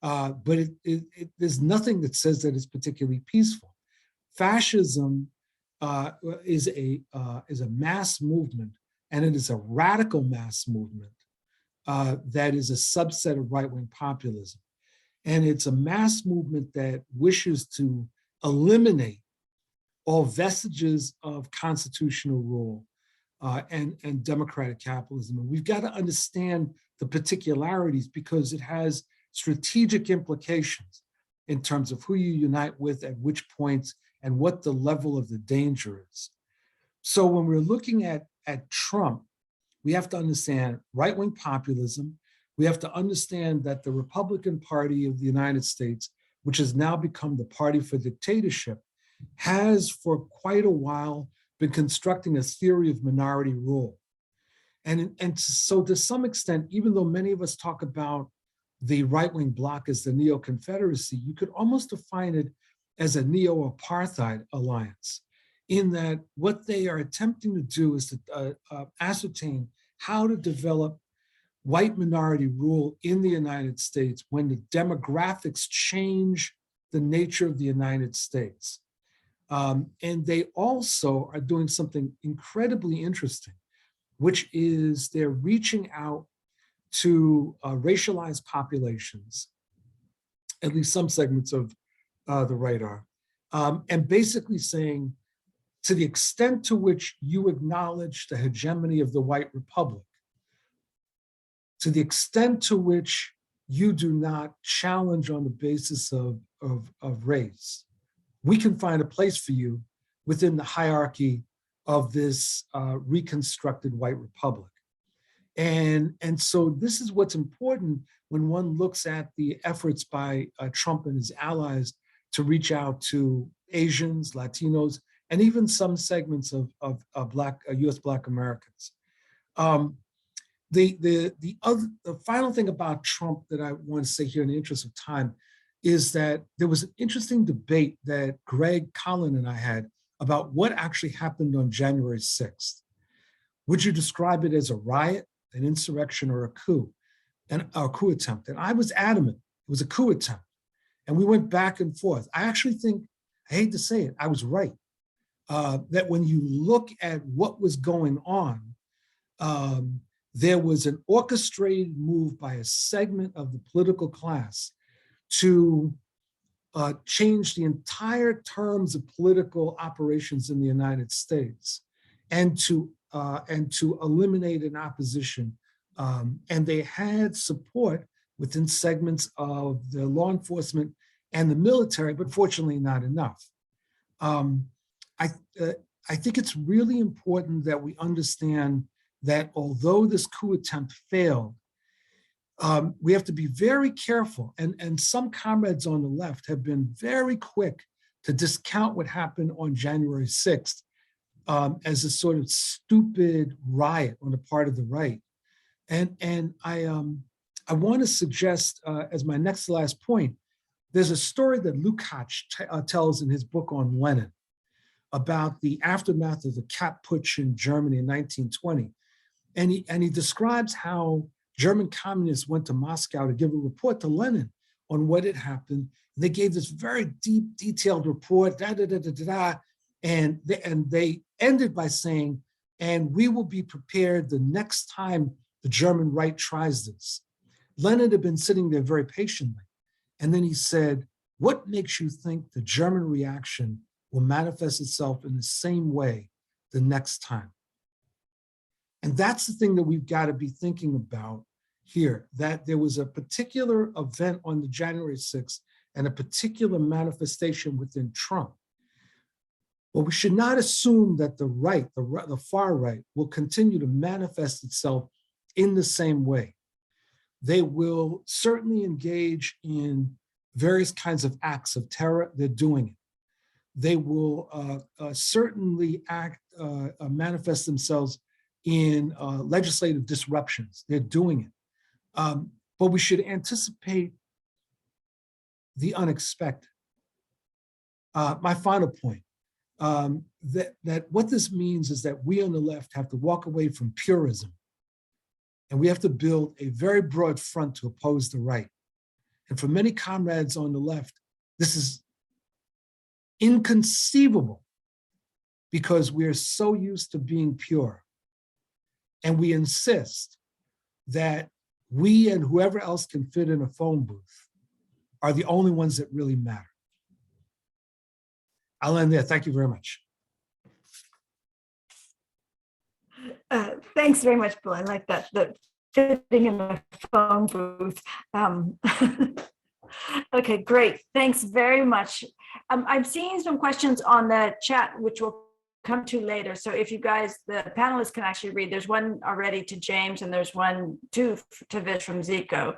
But there's nothing that says that it's particularly peaceful. Fascism is a mass movement, and it is a radical mass movement that is a subset of right-wing populism. And it's a mass movement that wishes to eliminate all vestiges of constitutional rule and democratic capitalism. And we've got to understand the particularities because it has strategic implications in terms of who you unite with at which points and what the level of the danger is. So when we're looking at Trump, we have to understand right-wing populism. We have to understand that the Republican Party of the United States, which has now become the party for dictatorship, has for quite a while been constructing a theory of minority rule. And so to some extent, even though many of us talk about the right-wing bloc as the neo-Confederacy, you could almost define it as a neo-apartheid alliance, in that what they are attempting to do is to ascertain how to develop white minority rule in the United States when the demographics change the nature of the United States. And they also are doing something incredibly interesting, which is they're reaching out to racialized populations, at least some segments of the right are, and basically saying, to the extent to which you acknowledge the hegemony of the white republic, to the extent to which you do not challenge on the basis of race, we can find a place for you within the hierarchy of this reconstructed white republic. And so this is what's important when one looks at the efforts by Trump and his allies to reach out to Asians, Latinos, and even some segments of US Black Americans. The final thing about Trump that I want to say here in the interest of time is that there was an interesting debate that Greg, Colin, and I had about what actually happened on January 6th. Would you describe it as a riot, an insurrection, or a coup, a coup attempt? And I was adamant it was a coup attempt. And we went back and forth. I actually think, I hate to say it, I was right. That when you look at what was going on, there was an orchestrated move by a segment of the political class to change the entire terms of political operations in the United States and to eliminate an opposition. And they had support within segments of the law enforcement and the military, but fortunately not enough. I think it's really important that we understand that although this coup attempt failed, we have to be very careful. And some comrades on the left have been very quick to discount what happened on January 6th as a sort of stupid riot on the part of the right. And I want to suggest as my next to last point, there's a story that Lukács tells in his book on Lenin about the aftermath of the Kapp Putsch in Germany in 1920. And he describes how German communists went to Moscow to give a report to Lenin on what had happened. And they gave this very deep, detailed report, and they ended by saying, and we will be prepared the next time the German right tries this. Lenin had been sitting there very patiently. And then he said, what makes you think the German reaction will manifest itself in the same way the next time? And that's the thing that we've got to be thinking about here, that there was a particular event on the January 6th and a particular manifestation within Trump. But we should not assume that the right, the far right, will continue to manifest itself in the same way. They will certainly engage in various kinds of acts of terror. They're doing it. They will certainly manifest themselves in legislative disruptions. They're doing it. But we should anticipate the unexpected. My final point, that what this means is that we on the left have to walk away from purism, and we have to build a very broad front to oppose the right. And for many comrades on the left, this is inconceivable because we are so used to being pure. And we insist that we and whoever else can fit in a phone booth are the only ones that really matter. I'll end there. Thank you very much. Thanks very much, Bill. I like that, the fitting in the phone booth. Okay, great. Thanks very much. I'm seeing some questions on the chat, which we'll come to later. So if you guys, the panelists can actually read, there's one already to James and there's one to Vish from Zico.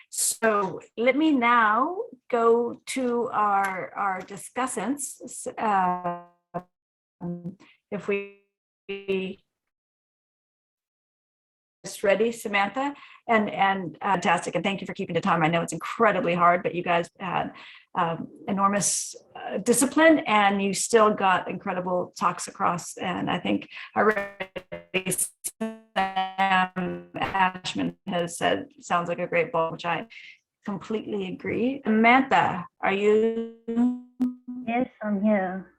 So let me now go to our discussants. If we ready, Samantha, and fantastic, and thank you for keeping the time. I know it's incredibly hard, but you guys had enormous discipline, and you still got incredible talks across. And I think already Sam Ashman has said sounds like a great ball, which I completely agree. Samantha, are you? Yes, I'm here.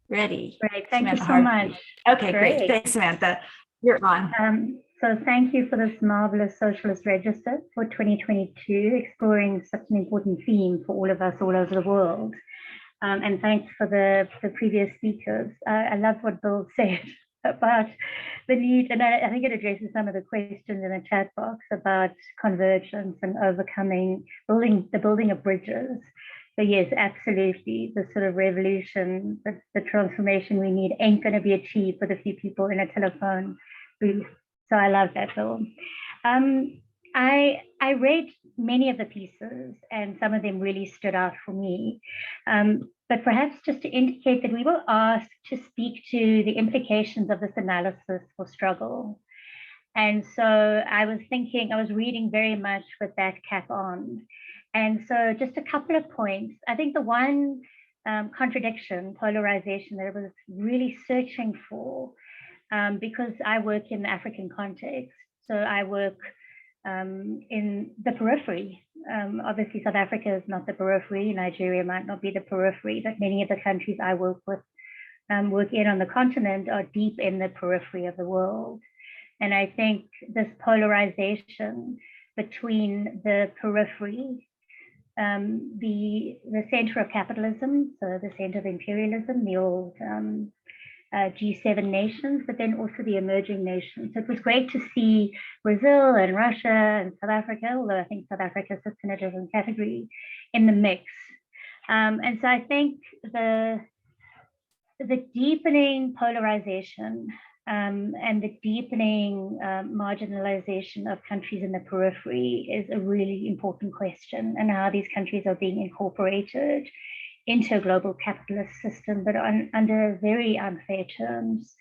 Ready? Great, thank Samantha you so Hargreaves. much. Okay, great. Thanks, Samantha. You're on. So thank you for this marvelous Socialist Register for 2022, exploring such an important theme for all of us all over the world. And thanks for the previous speakers. I love what Bill said about the need, and I think it addresses some of the questions in the chat box about convergence and overcoming, the building of bridges. So yes, absolutely, the sort of revolution, the transformation we need ain't going to be achieved with a few people in a telephone booth. So I love that, Bill. I read many of the pieces, and some of them really stood out for me. But perhaps just to indicate that we were asked to speak to the implications of this analysis for struggle. And so I was reading very much with that cap on. And so just a couple of points. I think the one contradiction, polarization that I was really searching for, because I work in the African context. So I work in the periphery. Obviously, South Africa is not the periphery. Nigeria might not be the periphery, but many of the countries I work with, work in on the continent, are deep in the periphery of the world. And I think this polarization between the periphery, the center of capitalism, so the center of imperialism, the old G7 nations, but then also the emerging nations. So it was great to see Brazil and Russia and South Africa, although I think South Africa sits in a different category, in the mix. And so I think the deepening polarization and the deepening marginalization of countries in the periphery is a really important question, and how these countries are being incorporated into a global capitalist system, but under very unfair terms.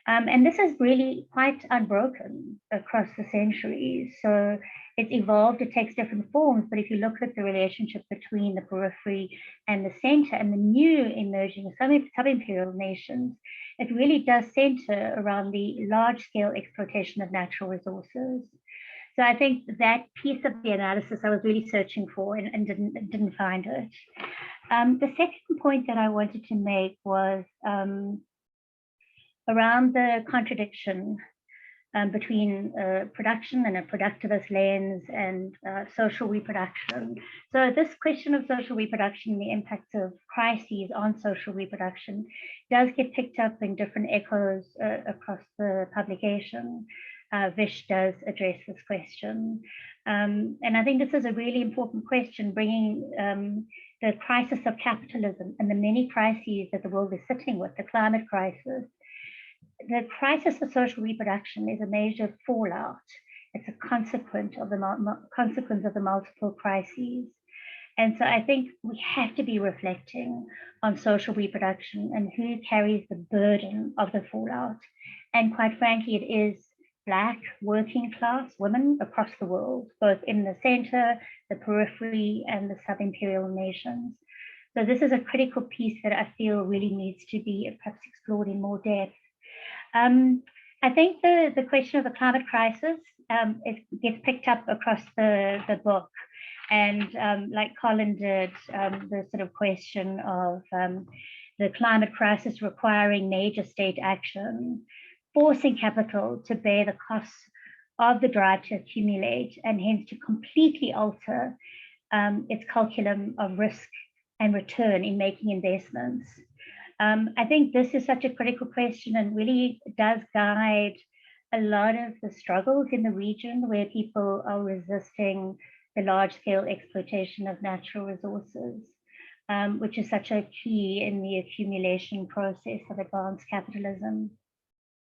And this is really quite unbroken across the centuries. So it's evolved, it takes different forms, but if you look at the relationship between the periphery and the center and the new emerging sub-imperial nations, it really does center around the large-scale exploitation of natural resources. So I think that piece of the analysis I was really searching for and didn't find it. The second point that I wanted to make was around the contradiction between production and a productivist lens and social reproduction. So this question of social reproduction, the impacts of crises on social reproduction, does get picked up in different echoes across the publication. Vish does address this question. And I think this is a really important question, bringing the crisis of capitalism and the many crises that the world is sitting with, the climate crisis, the crisis of social reproduction is a major fallout. It's a consequence of the multiple crises. And so I think we have to be reflecting on social reproduction and who carries the burden of the fallout. And quite frankly, it is Black working class women across the world, both in the center, the periphery, and the sub-imperial nations. So this is a critical piece that I feel really needs to be perhaps explored in more depth. I think the question of the climate crisis it gets picked up across the book. And like Colin did, the sort of question of the climate crisis requiring major state action, forcing capital to bear the costs of the drive to accumulate and hence to completely alter its curriculum of risk and return in making investments. I think this is such a critical question and really does guide a lot of the struggles in the region where people are resisting the large-scale exploitation of natural resources, which is such a key in the accumulation process of advanced capitalism.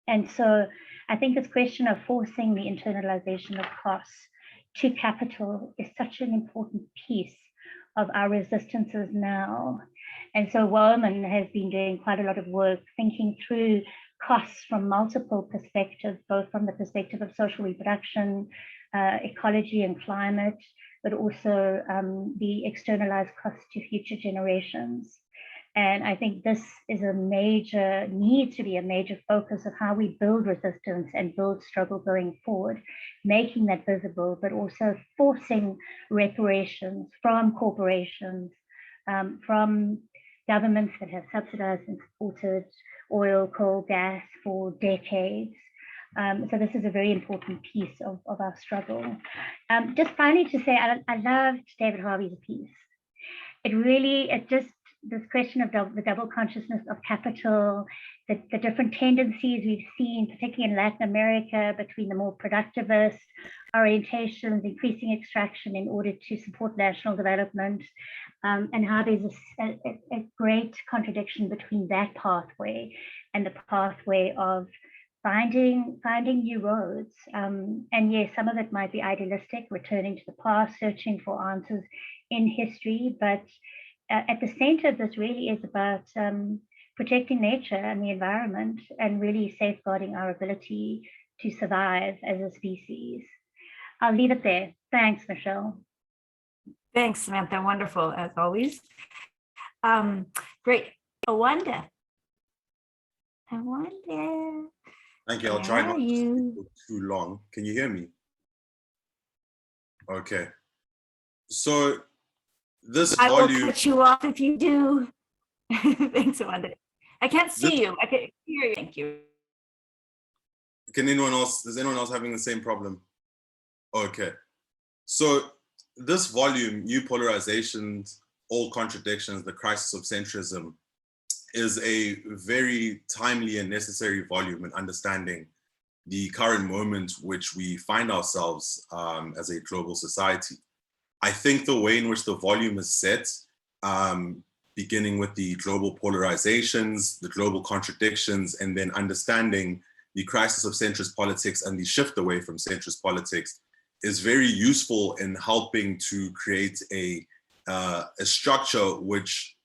And so I think this question of forcing the internalization of costs to capital is such an important piece of our resistances now. And so Woman has been doing quite a lot of work thinking through costs from multiple perspectives, both from the perspective of social reproduction, ecology and climate, but also the externalized costs to future generations. And I think this is needs to be a major focus of how we build resistance and build struggle going forward, making that visible, but also forcing reparations from corporations, from governments that have subsidized and supported oil, coal, gas for decades. So this is a very important piece of our struggle. Just finally to say, I loved David Harvey's piece. This question of the double consciousness of capital, the different tendencies we've seen, particularly in Latin America, between the more productivist orientations, increasing extraction in order to support national development, and how there's a great contradiction between that pathway and the pathway of finding new roads. And yes, some of it might be idealistic, returning to the past, searching for answers in history, but at the center of this really is about protecting nature and the environment and really safeguarding our ability to survive as a species. I'll leave it there. Thanks, Michelle. Thanks, Samantha. Wonderful, as always. Great. Awanda. Thank you. I'll try not to speak for too long. Can you hear me? Okay. So this I will volume. cut you off if you do. Thanks, Amanda. I can't see you. I can hear you. Thank you. Can anyone else? Is anyone else having the same problem? Okay. So this volume, New Polarizations, All Contradictions, The Crisis of Centrism, is a very timely and necessary volume in understanding the current moment which we find ourselves as a global society. I think the way in which the volume is set, beginning with the global polarizations, the global contradictions, and then understanding the crisis of centrist politics and the shift away from centrist politics, is very useful in helping to create a structure which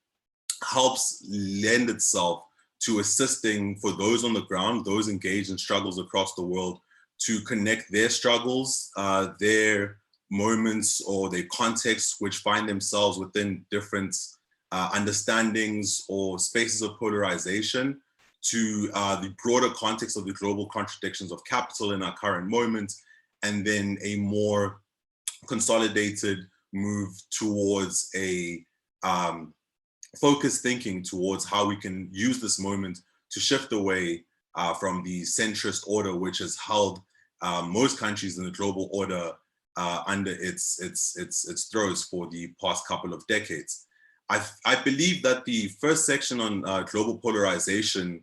helps lend itself to assisting for those on the ground, those engaged in struggles across the world, to connect their struggles, their moments or their contexts which find themselves within different understandings or spaces of polarization to the broader context of the global contradictions of capital in our current moment, and then a more consolidated move towards a focused thinking towards how we can use this moment to shift away from the centrist order, which has held most countries in the global order under its throes for the past couple of decades. I believe that the first section on global polarization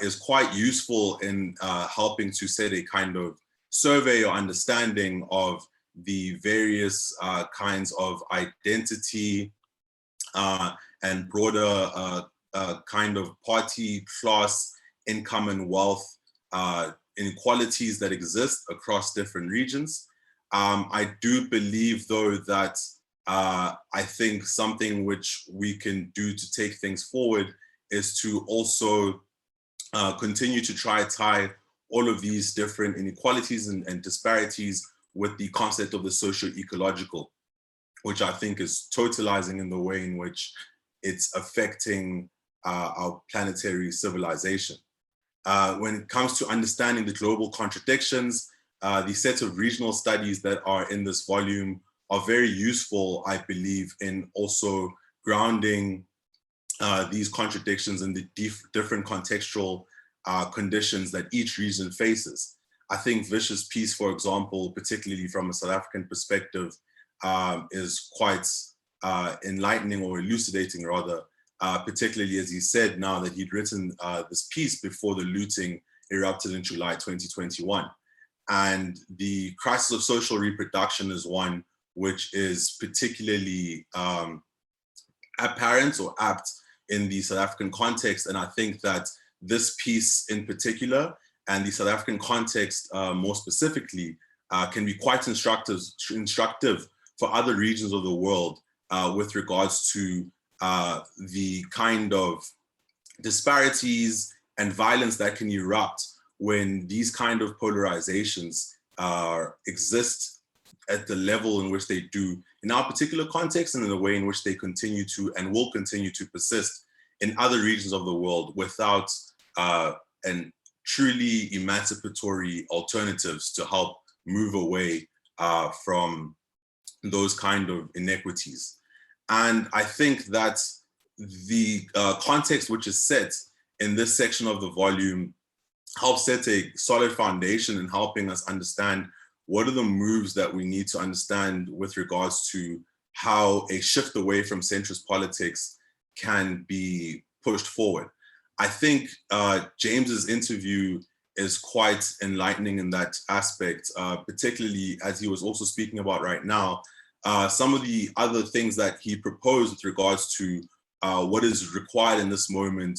is quite useful in helping to set a kind of survey or understanding of the various kinds of identity and broader kind of party, class, income and wealth inequalities that exist across different regions. I do believe, though, that I think something which we can do to take things forward is to also continue to try to tie all of these different inequalities and disparities with the concept of the socio-ecological, which I think is totalizing in the way in which it's affecting our planetary civilization. When it comes to understanding the global contradictions, the set of regional studies that are in this volume are very useful, I believe, in also grounding these contradictions in the different contextual conditions that each region faces. I think Vish's piece, for example, particularly from a South African perspective, is quite enlightening, or elucidating rather, particularly as he said now that he'd written this piece before the looting erupted in July 2021. And the crisis of social reproduction is one which is particularly apparent or apt in the South African context. And I think that this piece in particular, and the South African context more specifically, can be quite instructive for other regions of the world with regards to the kind of disparities and violence that can erupt when these kind of polarizations exist at the level in which they do in our particular context, and in the way in which they continue to and will continue to persist in other regions of the world without an truly emancipatory alternatives to help move away from those kind of inequities. And I think that the context which is set in this section of the volume helps set a solid foundation in helping us understand what are the moves that we need to understand with regards to how a shift away from centrist politics can be pushed forward. I think James's interview is quite enlightening in that aspect, particularly as he was also speaking about right now, some of the other things that he proposed with regards to what is required in this moment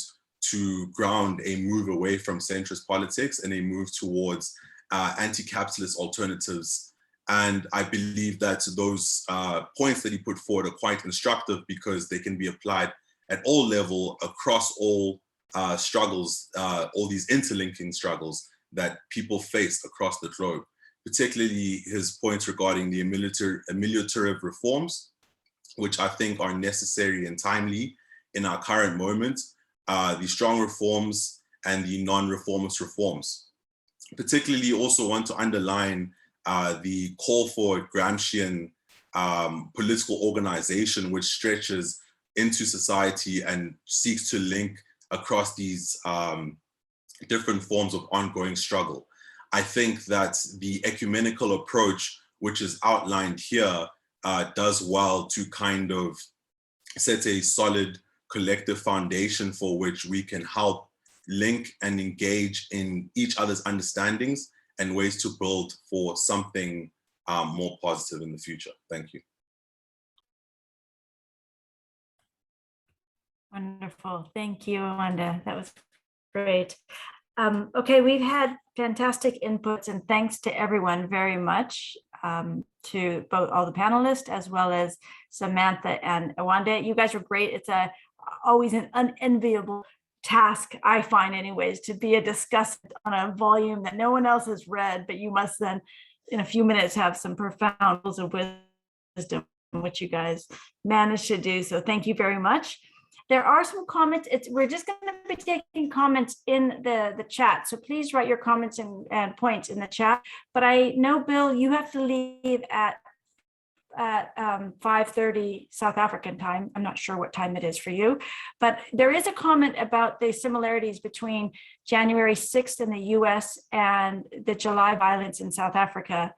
to ground a move away from centrist politics and a move towards anti-capitalist alternatives. And I believe that those points that he put forward are quite instructive because they can be applied at all levels across all struggles, all these interlinking struggles that people face across the globe, particularly his points regarding the ameliorative reforms, which I think are necessary and timely in our current moment, the strong reforms and the non-reformist reforms. Particularly also want to underline the call for Gramscian political organization, which stretches into society and seeks to link across these different forms of ongoing struggle. I think that the ecumenical approach, which is outlined here, does well to kind of set a solid collective foundation for which we can help link and engage in each other's understandings and ways to build for something more positive in the future. Thank you. Wonderful. Thank you, Wanda. That was great. Okay, we've had fantastic inputs, and thanks to everyone very much, to both all the panelists as well as Samantha and Wanda. You guys were great. It's always an unenviable task, I find anyways, to be a discussant on a volume that no one else has read, but you must then in a few minutes have some profound rules of wisdom, which you guys managed to do. So thank you very much. There are some comments. We're just going to be taking comments in the chat. So please write your comments and points in the chat. But I know, Bill, you have to leave at 5:30 South African time. I'm not sure what time it is for you, but there is a comment about the similarities between January 6th in the US and the July violence in South Africa.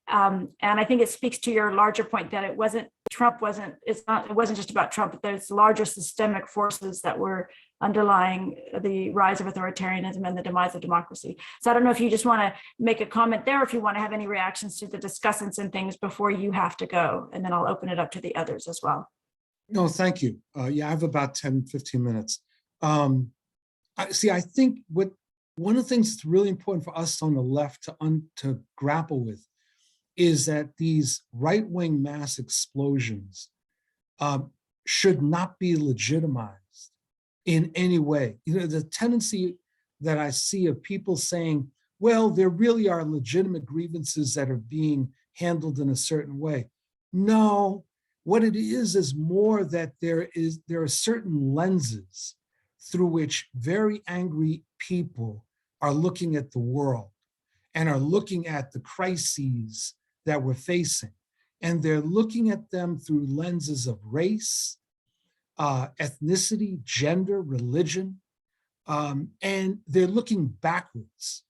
And I think it speaks to your larger point that it wasn't just about Trump, but there's larger systemic forces that were underlying the rise of authoritarianism and the demise of democracy. So I don't know if you just want to make a comment there, or if you want to have any reactions to the discussants and things before you have to go, and then I'll open it up to the others as well. No, thank you. Yeah, I have about 10, 15 minutes. I think one of the things that's really important for us on the left to grapple with is that these right-wing mass explosions should not be legitimized in any way. You know, the tendency that I see of people saying, well, there really are legitimate grievances that are being handled in a certain way. No, what it is more that there are certain lenses through which very angry people are looking at the world and are looking at the crises that we're facing. And they're looking at them through lenses of race, ethnicity, gender, religion, and they're looking backwards.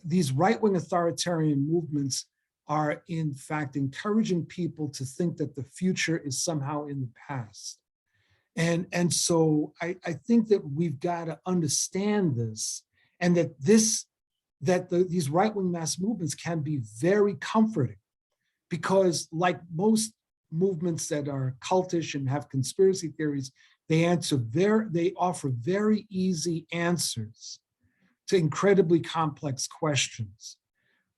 These right-wing authoritarian movements are in fact encouraging people to think that the future is somehow in the past. And so I think that we've got to understand this, and that these right-wing mass movements can be very comforting, because like most movements that are cultish and have conspiracy theories, they offer very easy answers to incredibly complex questions.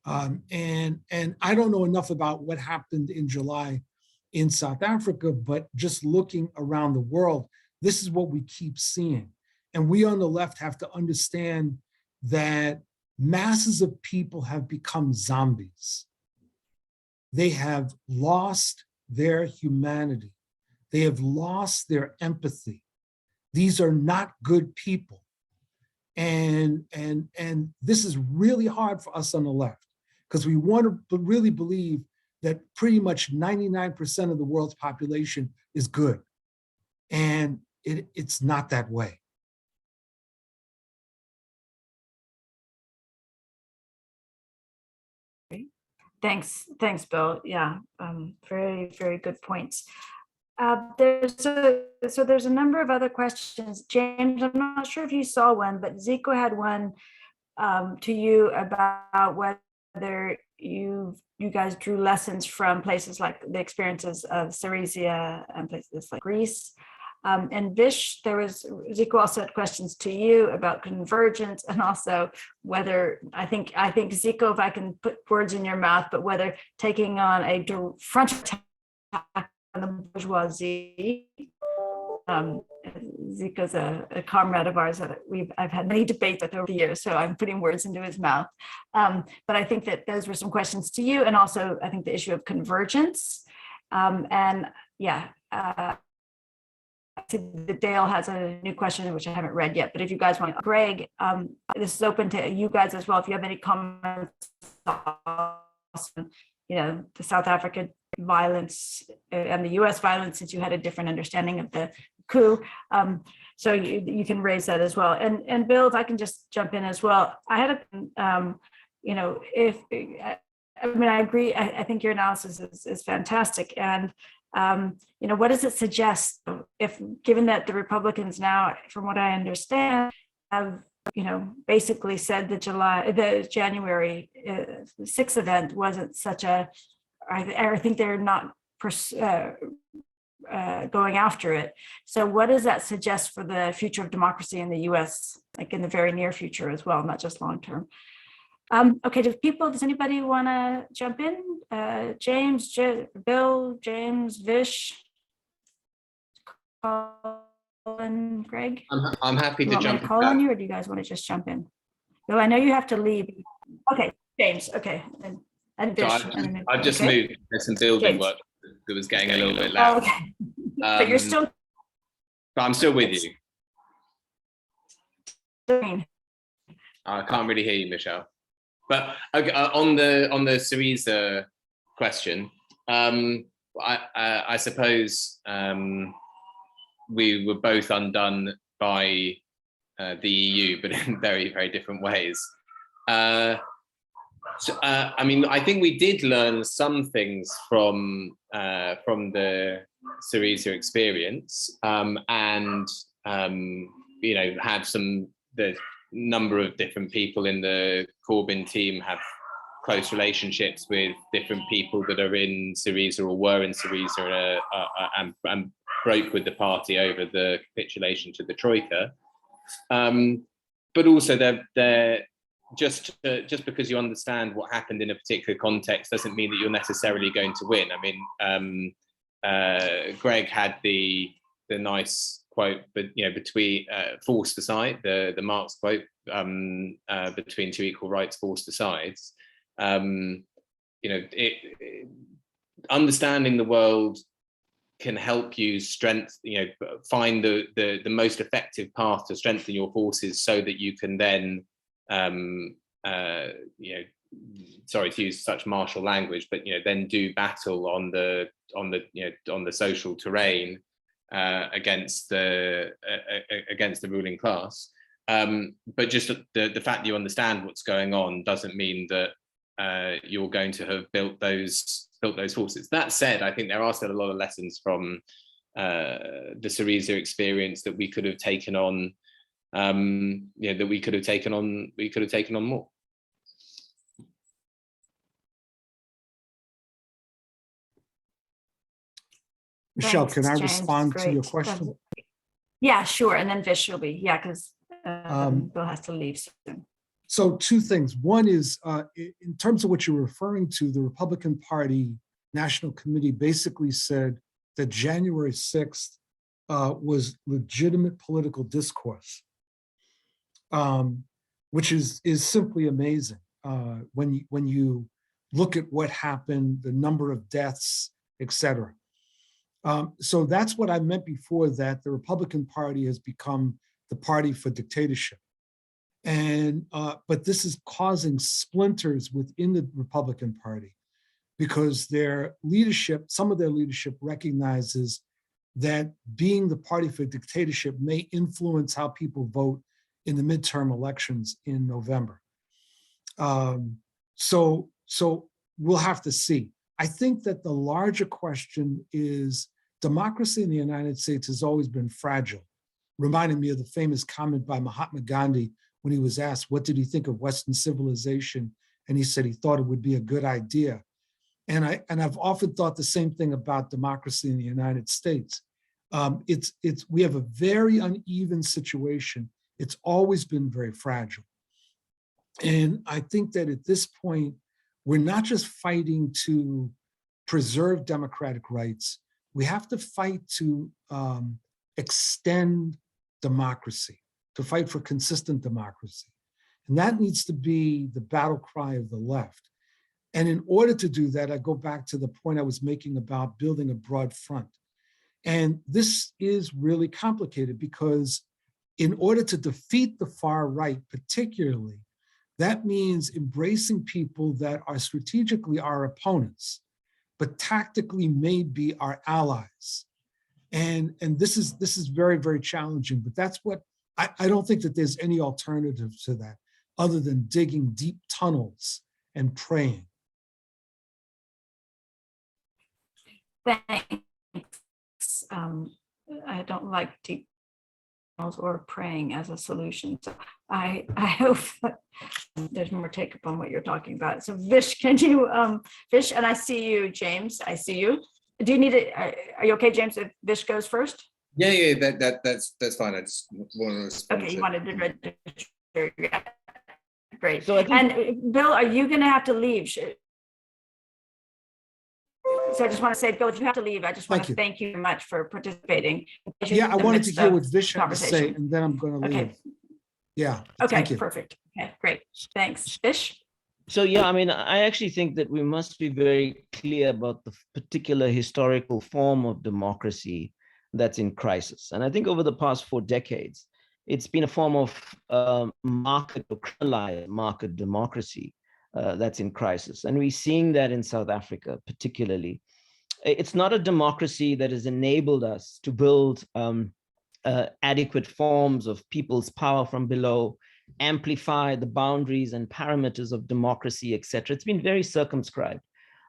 And I don't know enough about what happened in July in South Africa, but just looking around the world, this is what we keep seeing. And we on the left have to understand that masses of people have become zombies. They have lost their humanity. They have lost their empathy. These are not good people. And this is really hard for us on the left, because we want to really believe that pretty much 99% of the world's population is good. And it's not that way. Thanks, Bill. Yeah, very, very good points. There's a number of other questions. James, I'm not sure if you saw one, but Zico had one to you about whether you guys drew lessons from places like the experiences of Syriza and places like Greece. And Vish, Zico also had questions to you about convergence, and also whether, I think Zico, if I can put words in your mouth, but whether taking on a frontal attack on the bourgeoisie. Zico's a comrade of ours that I've had many debates with over the years, so I'm putting words into his mouth. But I think that those were some questions to you, and also I think the issue of convergence. And yeah, Dale has a new question, which I haven't read yet, but if you guys want, Greg, this is open to you guys as well. If you have any comments on, the South Africa violence and the US violence, since you had a different understanding of the coup. So you can raise that as well. And Bill, if I can just jump in as well. I had I agree. I think your analysis is fantastic. And what does it suggest if, given that the Republicans now, from what I understand, have basically said the January 6th event wasn't such a, I think they're not going after it. So what does that suggest for the future of democracy in the US, like in the very near future as well, not just long term? Okay, does anybody want to jump in? James, Bill, James, Vish, Colin, Greg? I'm happy to jump in. Call on you, or do you guys want to just jump in? Bill, I know you have to leave. Okay, James, okay. And Vish. So I've just moved. There's some building work that was getting a little bit loud. Okay, but you're still. But I'm still with you. Green. I can't really hear you, Michelle. But okay, on the Syriza question, I suppose we were both undone by the EU, but in very, very different ways. I think we did learn some things from the Syriza experience, and had the number of different people in the Corbyn team have close relationships with different people that are in Syriza or were in Syriza and broke with the party over the capitulation to the Troika. But also they're just because you understand what happened in a particular context doesn't mean that you're necessarily going to win. I mean, Greg had the nice quote, but between forced aside, the Marx quote, between two equal rights forced aside. Understanding the world can help you find the most effective path to strengthen your forces, so that you can then sorry to use such martial language, but then do battle on the social terrain against the ruling class. But just the fact that you understand what's going on doesn't mean that you're going to have built those forces. That said, I think there are still a lot of lessons from the Syriza experience that we could have taken on. That we could have taken on more. Michelle, Thanks, can I James. respond to your Great. question? Yeah, sure. And then Vish will be, because Bill has to leave soon. So two things. One is, in terms of what you're referring to, the Republican Party National Committee basically said that January 6th was legitimate political discourse, which is simply amazing when you look at what happened, the number of deaths, et cetera. So that's what I meant before, that the Republican Party has become the party for dictatorship. And but this is causing splinters within the Republican Party, because their leadership, some of their leadership recognizes that being the party for dictatorship may influence how people vote in the midterm elections in November. So we'll have to see. I think that the larger question is, democracy in the United States has always been fragile, reminding me of the famous comment by Mahatma Gandhi when he was asked, what did he think of Western civilization? And he said he thought it would be a good idea. And I've often thought the same thing about democracy in the United States. We have a very uneven situation. It's always been very fragile. And I think that at this point, we're not just fighting to preserve democratic rights, we have to fight to extend democracy, to fight for consistent democracy. And that needs to be the battle cry of the left. And in order to do that, I go back to the point I was making about building a broad front. And this is really complicated, because in order to defeat the far right particularly, that means embracing people that are strategically our opponents, but tactically may be our allies. And this is very, very challenging, but that's what, I don't think that there's any alternative to that other than digging deep tunnels and praying. Thanks. I don't like deep tunnels or praying as a solution. So I hope that there's more take up on what you're talking about. So Vish, can you, Vish, and I see you, James, I see you. Do you need it? Are you okay, James, if Vish goes first? Yeah, that's fine. I just want to respond. Okay, you wanted to register. Yeah. Great. So I think, and Bill, are you going to have to leave? So I just want to say, Bill, if you have to leave, I just want to thank you very much for participating. Yeah, I wanted to hear what Vish had to say, and then I'm going to leave. Okay. Yeah. Okay, perfect. Okay, great. Thanks. Vish? so yeah, I mean, I actually think that we must be very clear about the particular historical form of democracy that's in crisis. And I think over the past 4 decades, it's been a form of market or criminalized market democracy that's in crisis. And we're seeing that in South Africa, particularly. It's not a democracy that has enabled us to build adequate forms of people's power from below, amplify the boundaries and parameters of democracy, etc. It's been very circumscribed.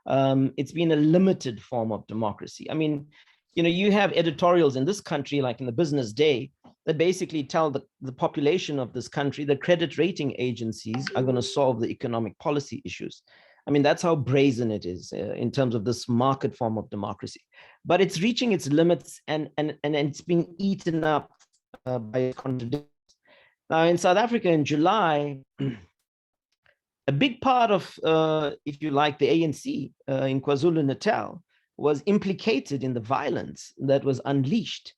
It's been a limited form of democracy. I mean, you have editorials in this country, like in the Business Day, that basically tell the population of this country that credit rating agencies are going to solve the economic policy issues. I mean, that's how brazen it is in terms of this market form of democracy. But it's reaching its limits, and it's being eaten up by contradictions. Now, in South Africa in July, a big part of, if you like, the ANC in KwaZulu-Natal was implicated in the violence that was unleashed.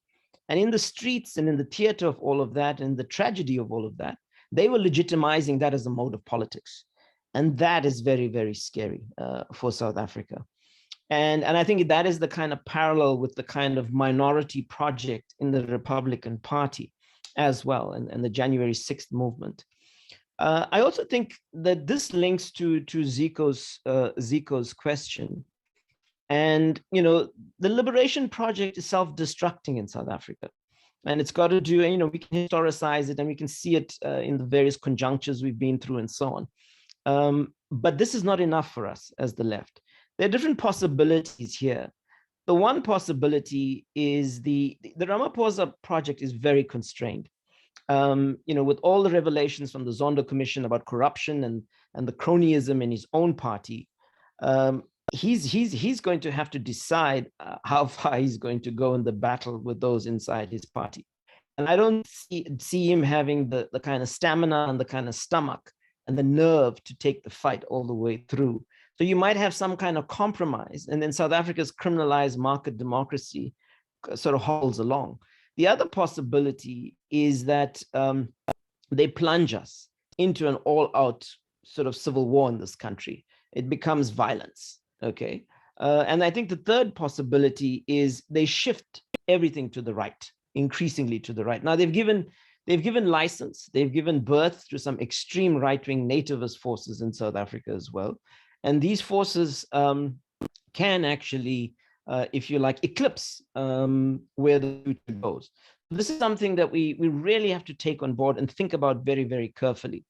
And in the streets and in the theater of all of that and the tragedy of all of that, they were legitimizing that as a mode of politics. And that is very, very scary for South Africa. And I think that is the kind of parallel with the kind of minority project in the Republican Party as well, and the January 6th movement. I also think that this links to Zico's question. And, you know, the liberation project is self-destructing in South Africa. And it's got to do, you know, we can historicize it and we can see it in the various conjunctures we've been through and so on. But this is not enough for us as the left. There are different possibilities here. The one possibility is the Ramaphosa project is very constrained. You know, with all the revelations from the Zondo Commission about corruption and the cronyism in his own party, he's going to have to decide how far he's going to go in the battle with those inside his party. And I don't see him having the kind of stamina and the kind of stomach and the nerve to take the fight all the way through. So you might have some kind of compromise, and then South Africa's criminalized market democracy sort of hauls along. The other possibility is that they plunge us into an all-out sort of civil war in this country. It becomes violence, okay? And I think the third possibility is they shift everything to the right, increasingly to the right. Now they've given license, they've given birth to some extreme right-wing nativist forces in South Africa as well. And these forces can actually, if you like, eclipse where the future goes. This is something that we really have to take on board and think about very, very carefully.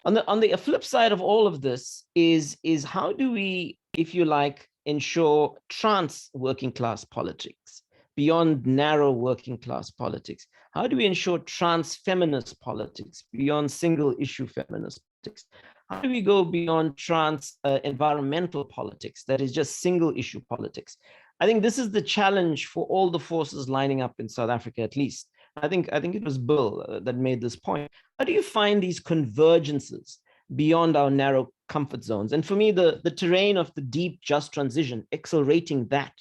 On the flip side of all of this is how do we, if you like, ensure trans working class politics beyond narrow working class politics? How do we ensure trans feminist politics beyond single issue feminist politics? How do we go beyond trans environmental politics that is just single issue politics? I think this is the challenge for all the forces lining up in South Africa, at least. I think it was Bill that made this point. How do you find these convergences beyond our narrow comfort zones? And for me, the terrain of the deep, just transition, accelerating that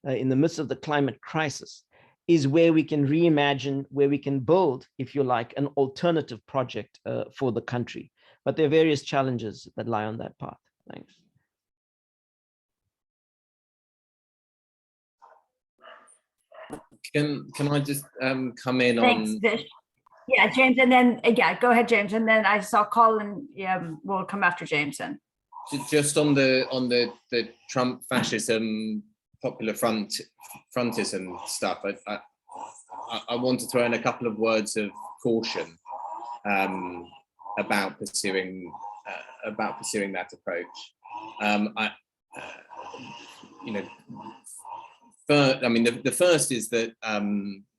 in the midst of the climate crisis, is where we can reimagine, where we can build, if you like, an alternative project for the country. But there are various challenges that lie on that path. Thanks. Can I just come in Thanks, on? Vish. Yeah, James, and then go ahead, James, and then I saw Colin. Will come after James. Then Just on the Trump fascism, popular frontism stuff. I want to throw in a couple of words of caution about pursuing that approach. The first is that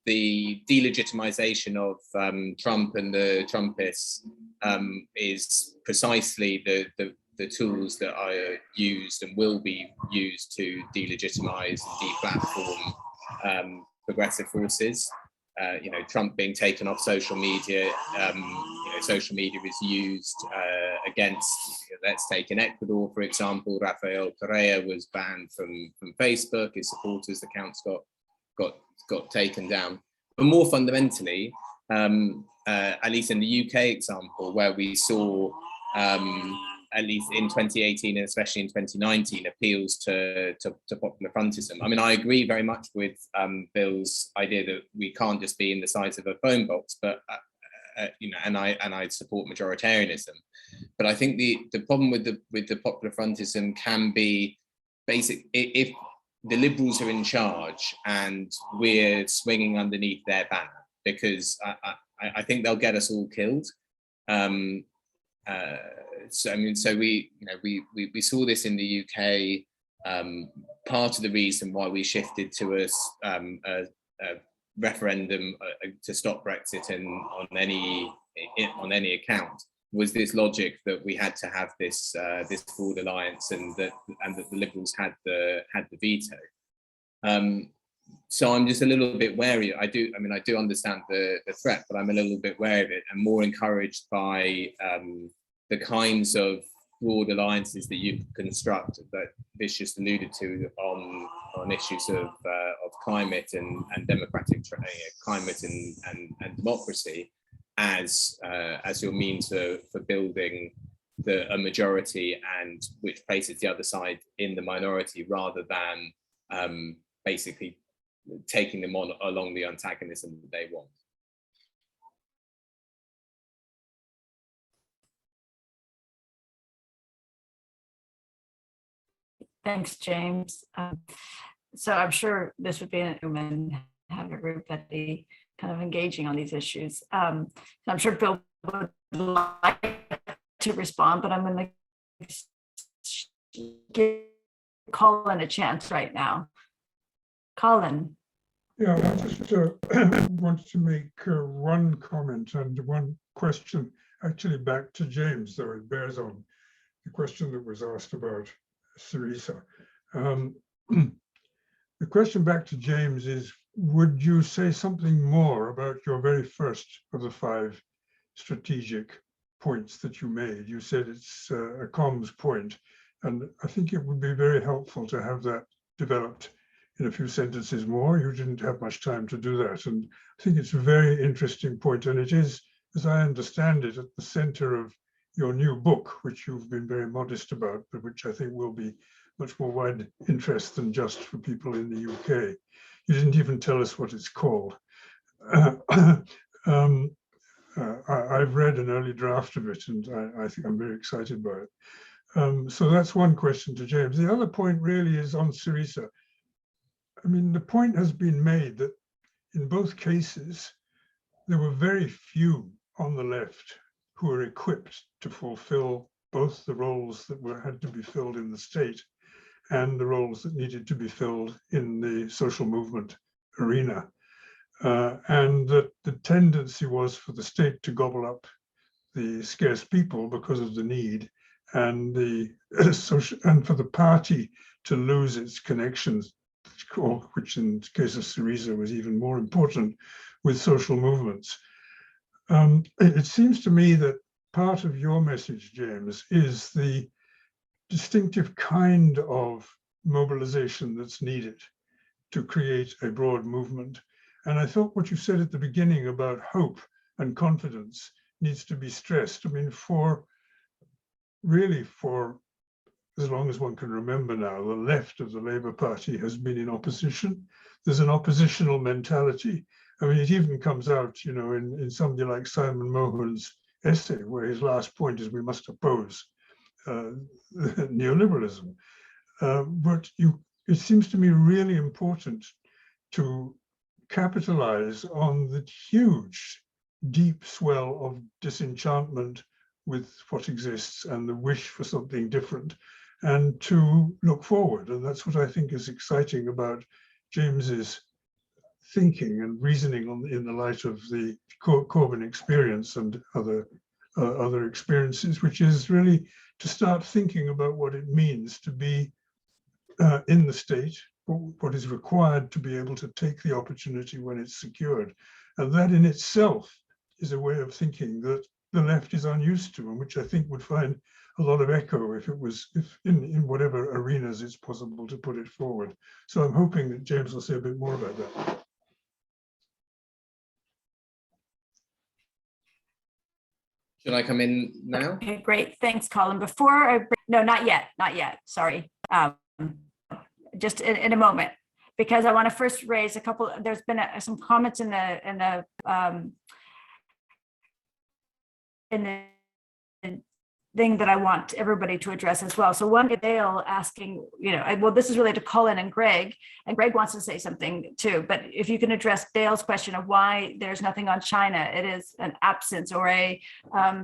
the delegitimization of Trump and the Trumpists is precisely the tools that are used and will be used to delegitimize and deplatform progressive forces. Trump being taken off social media, social media is used against, let's take in Ecuador, for example, Rafael Correa was banned from Facebook, his supporters' accounts got taken down. But more fundamentally, at least in the UK example, where we saw, at least in 2018 and especially in 2019, appeals to popular frontism. I mean, I agree very much with Bill's idea that we can't just be in the size of a phone box, but and I support majoritarianism. But I think the problem with the popular frontism can be basic. If the Liberals are in charge and we're swinging underneath their banner, because I think they'll get us all killed. So we saw this in the UK. Part of the reason why we shifted to a referendum to stop Brexit on any account was this logic that we had to have this this broad alliance, and that the Liberals had the veto. So I'm just a little bit wary. I do understand the threat, but I'm a little bit wary of it, and more encouraged by the kinds of broad alliances that you construct that Vishwas alluded to on issues of climate and democratic climate and democracy as your means for building a majority, and which places the other side in the minority, rather than basically taking them on along the antagonism that they want. Thanks, James. So I'm sure this would be a woman have a group that'd be kind of engaging on these issues. So I'm sure Bill would like to respond, but I'm going to give Colin a chance right now. Colin. Yeah, I just want to make one comment and one question, actually back to James, though it bears on the question that was asked about Syriza. The question back to James is, would you say something more about your very first of the 5 strategic points that you made? You said it's a comms point, and I think it would be very helpful to have that developed in a few sentences more. You didn't have much time to do that, and I think it's a very interesting point, and it is, as I understand it, at the center of your new book, which you've been very modest about, but which I think will be much more wide interest than just for people in the UK. You didn't even tell us what it's called. I've read an early draft of it, and I think I'm very excited by it. So that's one question to James. The other point really is on Syriza. I mean, the point has been made that in both cases, there were very few on the left who were equipped to fulfill both the roles that had to be filled in the state and the roles that needed to be filled in the social movement arena. And that the tendency was for the state to gobble up the scarce people because of the need, and and for the party to lose its connections, which in the case of Syriza was even more important, with social movements. It seems to me that part of your message, James, is the distinctive kind of mobilization that's needed to create a broad movement. And I thought what you said at the beginning about hope and confidence needs to be stressed. I mean, for as long as one can remember now, the left of the Labour Party has been in opposition. There's an oppositional mentality. I mean, it even comes out, you know, in somebody like Simon Mohan's essay, where his last point is we must oppose neoliberalism. But it seems to me really important to capitalize on the huge, deep swell of disenchantment with what exists and the wish for something different, and to look forward. And that's what I think is exciting about James's thinking and reasoning in the light of the Corbyn experience and other experiences, which is really to start thinking about what it means to be in the state, what is required to be able to take the opportunity when it's secured. And that in itself is a way of thinking that the left is unused to, and which I think would find a lot of echo if in whatever arenas it's possible to put it forward. So I'm hoping that James will say a bit more about that. Should I come in now? Okay, great. Thanks, Colin. No, not yet. Sorry. Just in a moment, because I want to first raise a couple. There's been some comments in the thing that I want everybody to address as well. So one, Dale asking, well, this is related to Colin and Greg wants to say something too, but if you can address Dale's question of why there's nothing on China, it is an absence or a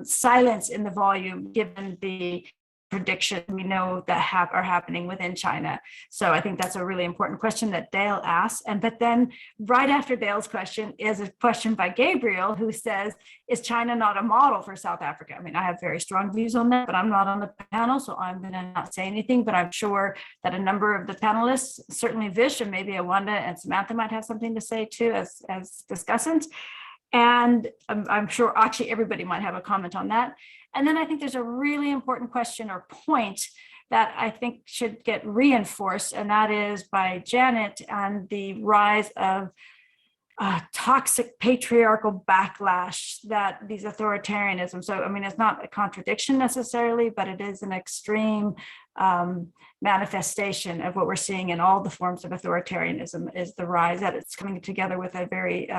silence in the volume, given the contradictions we know that are happening within China. So I think that's a really important question that Dale asked. But then right after Dale's question is a question by Gabriel, who says, is China not a model for South Africa? I mean, I have very strong views on that, but I'm not on the panel, so I'm going to not say anything, but I'm sure that a number of the panelists, certainly Vish and maybe Awanda and Samantha might have something to say too as discussants. And I'm sure actually everybody might have a comment on that. And then I think there's a really important question or point that I think should get reinforced, and that is by Janet and the rise of toxic patriarchal backlash that these authoritarianism. So, I mean, it's not a contradiction necessarily, but it is an extreme manifestation of what we're seeing in all the forms of authoritarianism, is the rise that it's coming together with a very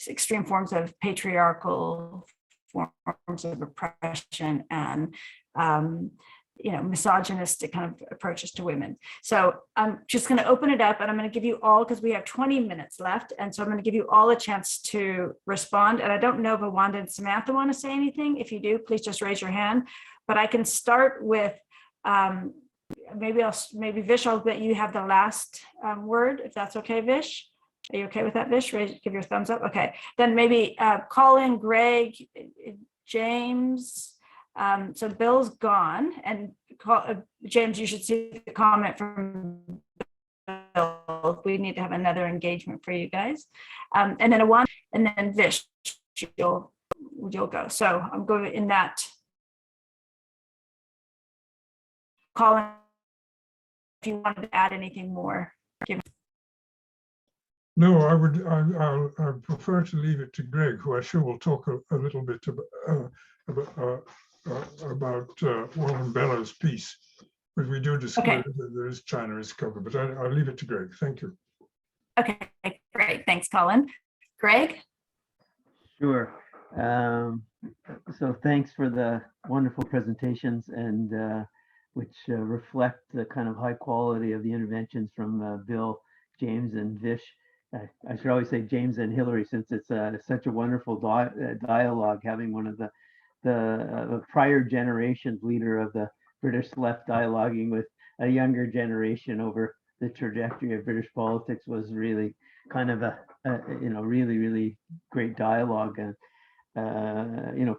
extreme forms of patriarchal forms of oppression and misogynistic kind of approaches to women. So I'm just going to open it up, and I'm going to give you all, because we have 20 minutes left, and so I'm going to give you all a chance to respond. And I don't know if Awanda and Samantha want to say anything. If you do, please just raise your hand. But I can start with maybe Vish, I'll let you have the last word, if that's okay, Vish. Are you okay with that, Vish? Give your thumbs up. Okay. Then maybe Colin, Greg, James. So Bill's gone, and James, you should see the comment from Bill. We need to have another engagement for you guys. And then Awanda, and then Vish, you'll go. So I'm going in that. Colin, if you wanted to add anything more, give. No, I prefer to leave it to Greg, who I'm sure will talk a little bit about Warren Bellows' piece, but we do discover that there is China is covered, but I'll leave it to Greg. Thank you. Okay, great. Thanks, Colin. Greg? Sure. So thanks for the wonderful presentations, and which reflect the kind of high quality of the interventions from Bill, James, and Vish. I should always say James and Hillary, since it's such a wonderful dialogue, having one of the prior generation's leader of the British left dialoguing with a younger generation over the trajectory of British politics was really kind of a really great dialogue, and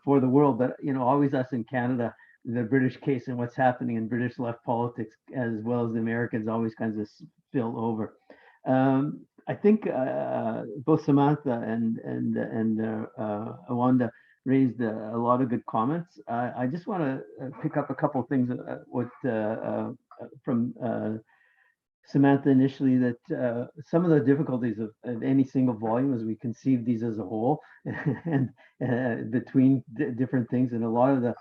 for the world, but always us in Canada, the British case and what's happening in British left politics, as well as the Americans, always kinds of spill over. I think both Samantha and Awanda raised a lot of good comments. I just want to pick up a couple of things from Samantha initially, that some of the difficulties of any single volume as we conceive these as a whole and between different things, and a lot of the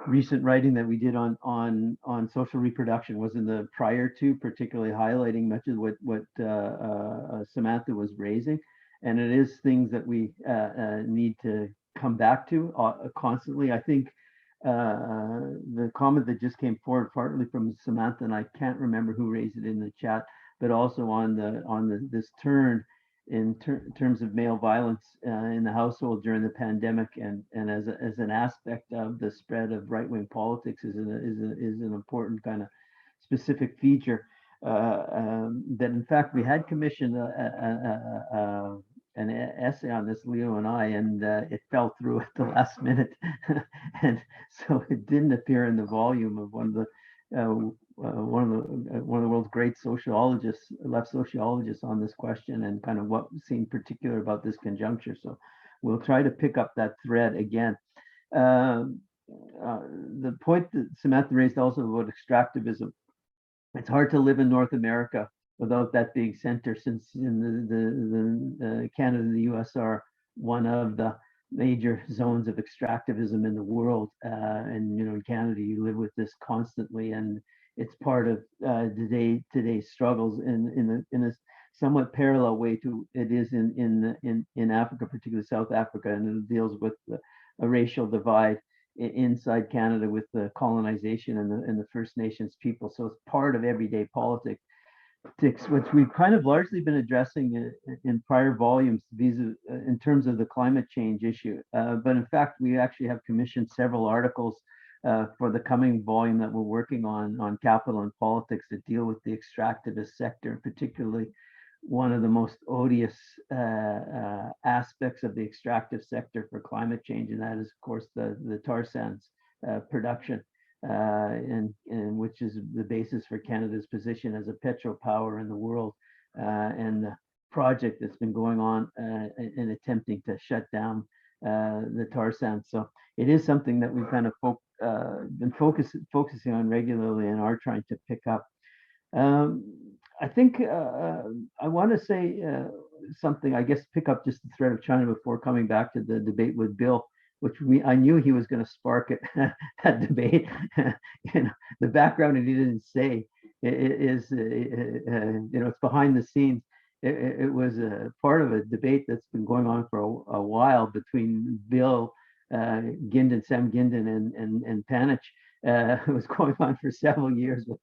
recent writing that we did on social reproduction was in the prior to, particularly highlighting much of what Samantha was raising, and it is things that we need to come back to constantly. I think the comment that just came forward partly from Samantha, and I can't remember who raised it in the chat, but also on this turn in terms of male violence in the household during the pandemic, and as an aspect of the spread of right-wing politics is an important kind of specific feature that in fact we had commissioned an essay on this, Leo and I, and it fell through at the last minute, and so it didn't appear in the volume of one of the world's great sociologists, left sociologists, on this question, and kind of what seemed particular about this conjuncture. So we'll try to pick up that thread again. The point that Samantha raised also about extractivism. It's hard to live in North America without that being center, since in the Canada and the US are one of the major zones of extractivism in the world. And in Canada, you live with this constantly, and it's part of today's struggles in a somewhat parallel way to it is in Africa, particularly South Africa, and it deals with a racial divide inside Canada with the colonization and the First Nations people. So it's part of everyday politics, which we've kind of largely been addressing in prior volumes in terms of the climate change issue. But in fact, we actually have commissioned several articles for the coming volume that we're working on capital and politics that deal with the extractivist sector, particularly one of the most odious aspects of the extractive sector for climate change, and that is, of course, the tar sands production, and which is the basis for Canada's position as a petropower in the world, and the project that's been going on in attempting to shut down the tar sands. So it is something that we've kind of been focusing on regularly and are trying to pick up. I think I want to say something, I guess, pick up just the thread of China before coming back to the debate with Bill, which I knew he was going to spark it, that debate. The background that he didn't say is, it's behind the scenes. It was a part of a debate that's been going on for a while between Bill, Guindon, Sam Guindon, and Panich. It was going on for several years with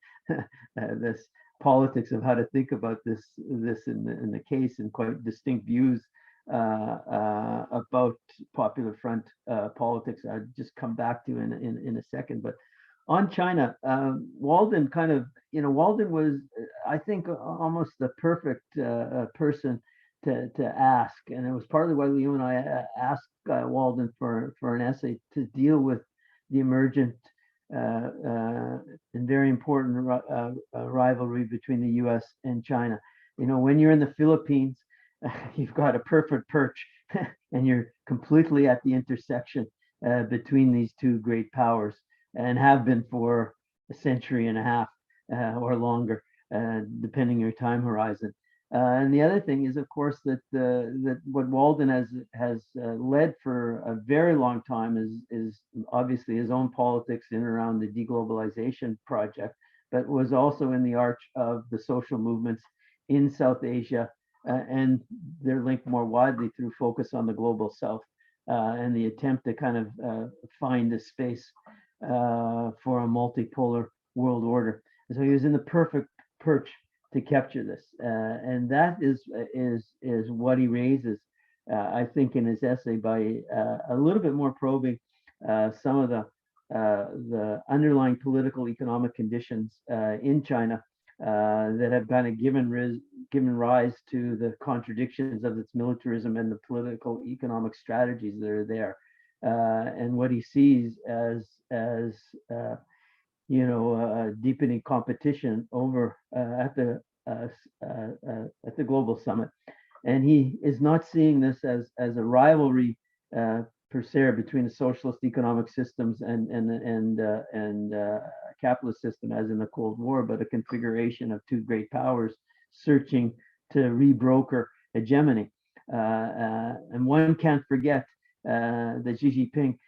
this politics of how to think about this in the case, and quite distinct views about Popular Front politics. I'll just come back to in a second. But on China, Walden Walden was, I think, almost the perfect person to ask, and it was partly why you and I asked Walden for an essay to deal with the emergent and very important rivalry between the U.S. and China. When you're in the Philippines, you've got a perfect perch, and you're completely at the intersection between these two great powers, and have been for a century and a half or longer, depending your time horizon. And the other thing is, of course, that what Walden has led for a very long time is obviously his own politics in and around the deglobalization project, but was also in the arch of the social movements in South Asia, and they're linked more widely through focus on the global South, and the attempt to kind of find a space for a multipolar world order. And so he was in the perfect perch to capture this, and that is what he raises, I think, in his essay by a little bit more probing some of the underlying political economic conditions in China that have kind of given rise to the contradictions of its militarism and the political economic strategies that are there, and what he sees as deepening competition over at the global summit. And he is not seeing this as a rivalry per se between the socialist economic systems and capitalist system as in the Cold War, but a configuration of two great powers searching to rebroker hegemony. And one can't forget that Xi Jinping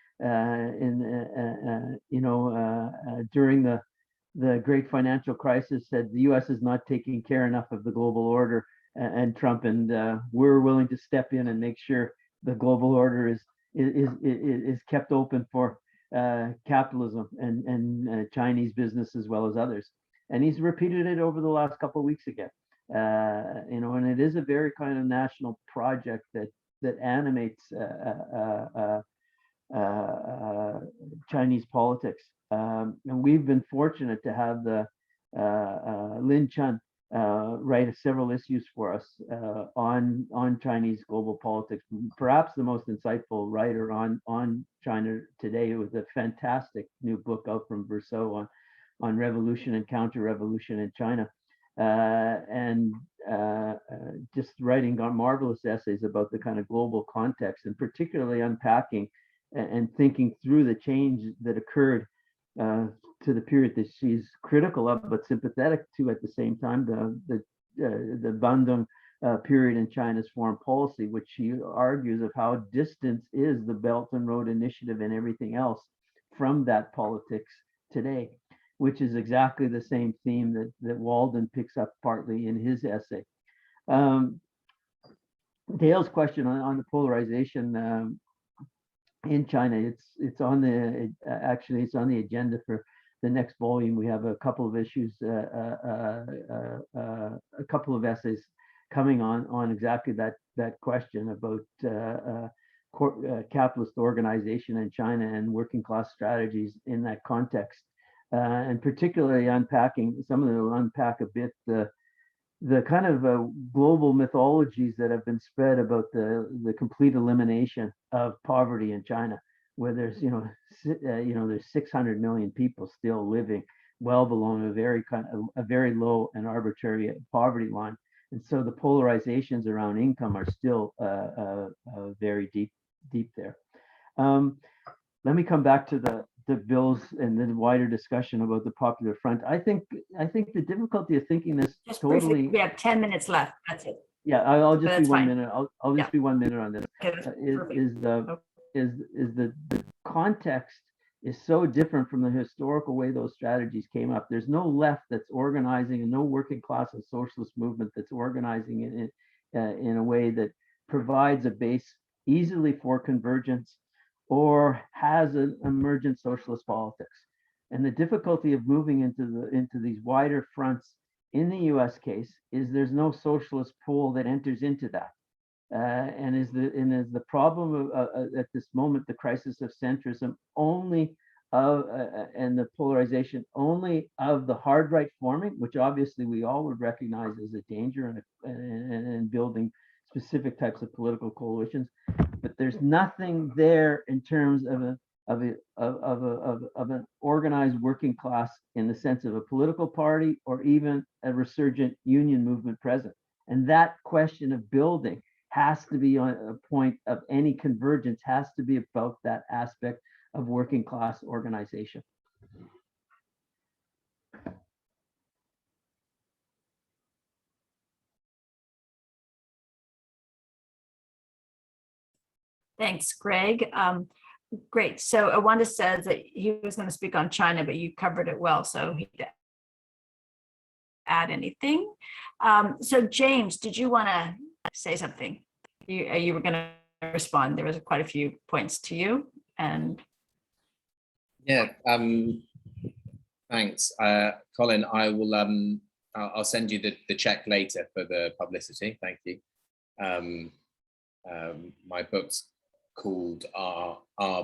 during the great financial crisis said the U.S. is not taking care enough of the global order, and Trump and we're willing to step in and make sure the global order is kept open for capitalism and Chinese business as well as others. And he's repeated it over the last couple of weeks again. And it is a very kind of national project that animates Chinese politics. And we've been fortunate to have the Lin Chun write several issues for us on Chinese global politics. Perhaps the most insightful writer on China today, with a fantastic new book out from Verso on revolution and counter-revolution in China. And just writing marvelous essays about the kind of global context, and particularly unpacking and thinking through the change that occurred to the period that she's critical of but sympathetic to at the same time, the Bandung period in China's foreign policy, which she argues of how distant is the Belt and Road Initiative and everything else from that politics today, which is exactly the same theme that Walden picks up partly in his essay. Dale's question on the polarization in China, it's on the actually it's on the agenda for the next volume. We have a couple of issues, a couple of essays coming on exactly that question about capitalist organization in China and working class strategies in that context, and particularly unpacking, some of them will unpack a bit the kind of global mythologies that have been spread about the complete elimination of poverty in China, where there's there's 600 million people still living well below a very low and arbitrary poverty line, and so the polarizations around income are still very deep there. Let me come back to the bills and then wider discussion about the Popular Front. I think the difficulty of thinking this Just totally. briefly, we have 10 minutes left. That's it. Yeah, I'll just be That's 1 fine. minute. I'll just be 1 minute on this. Okay, that's perfect. Is the context is so different from the historical way those strategies came up. There's no left that's organizing, and no working class and socialist movement that's organizing in a way that provides a base easily for convergence or has an emergent socialist politics. And the difficulty of moving into these wider fronts in the US case is there's no socialist pool that enters into that. And is the problem at this moment, the crisis of centrism only and the polarization only of the hard right forming, which obviously we all would recognize as a danger and building specific types of political coalitions, but there's nothing there in terms of an organized working class in the sense of a political party or even a resurgent union movement present. And that question of building has to be on a point of any convergence, has to be about that aspect of working class organization. Thanks, Greg. Great. So Awanda says that he was going to speak on China, but you covered it well. So he didn't add anything. So James, did you want to say something? You were going to respond. There was quite a few points to you. And yeah, thanks, Colin. I will. I'll send you the check later for the publicity. Thank you. My book's called Our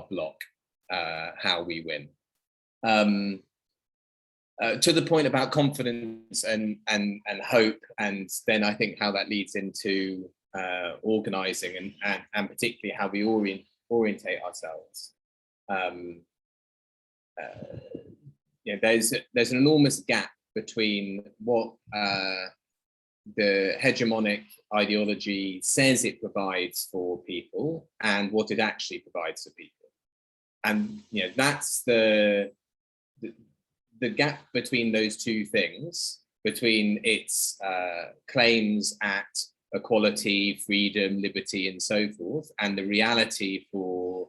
Block, How We Win. To the point about confidence and hope, and then I think how that leads into organizing and particularly how we orientate ourselves. There's an enormous gap between what the hegemonic ideology says it provides for people and what it actually provides for people, and that's the gap between those two things, between its claims at equality, freedom, liberty, and so forth, and the reality for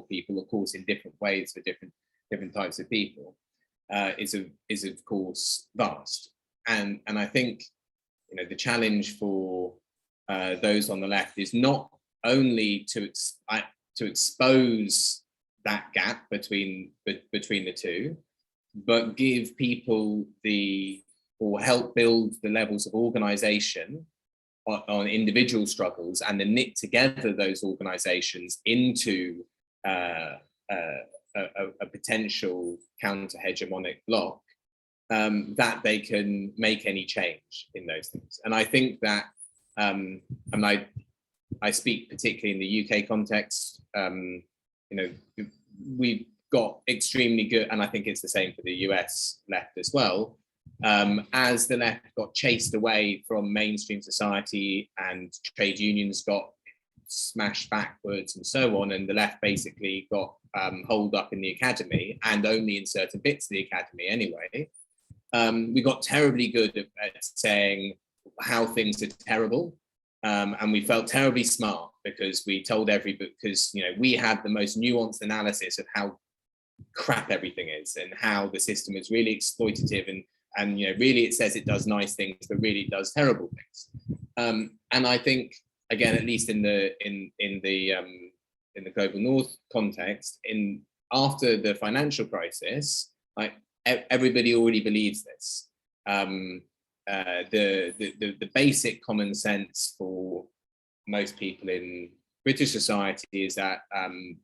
people, of course, in different ways for different types of people, is of course vast. And I think the challenge for those on the left is not only to expose that gap between the two, but give people or help build the levels of organization on individual struggles, and then knit together those organizations into a potential counter-hegemonic bloc, that they can make any change in those things. And I think that, and I speak particularly in the UK context, we've got extremely good, and I think it's the same for the US left as well, as the left got chased away from mainstream society and trade unions got smashed backwards and so on, and the left basically got holed up in the academy, and only in certain bits of the academy anyway. We got terribly good at saying how things are terrible, and we felt terribly smart because we told because we had the most nuanced analysis of how crap everything is and how the system is really exploitative and really it says it does nice things, but really it does terrible things. And I think, again, at least in the global north context, after the financial crisis, like everybody already believes this. The basic common sense for most people in British society is that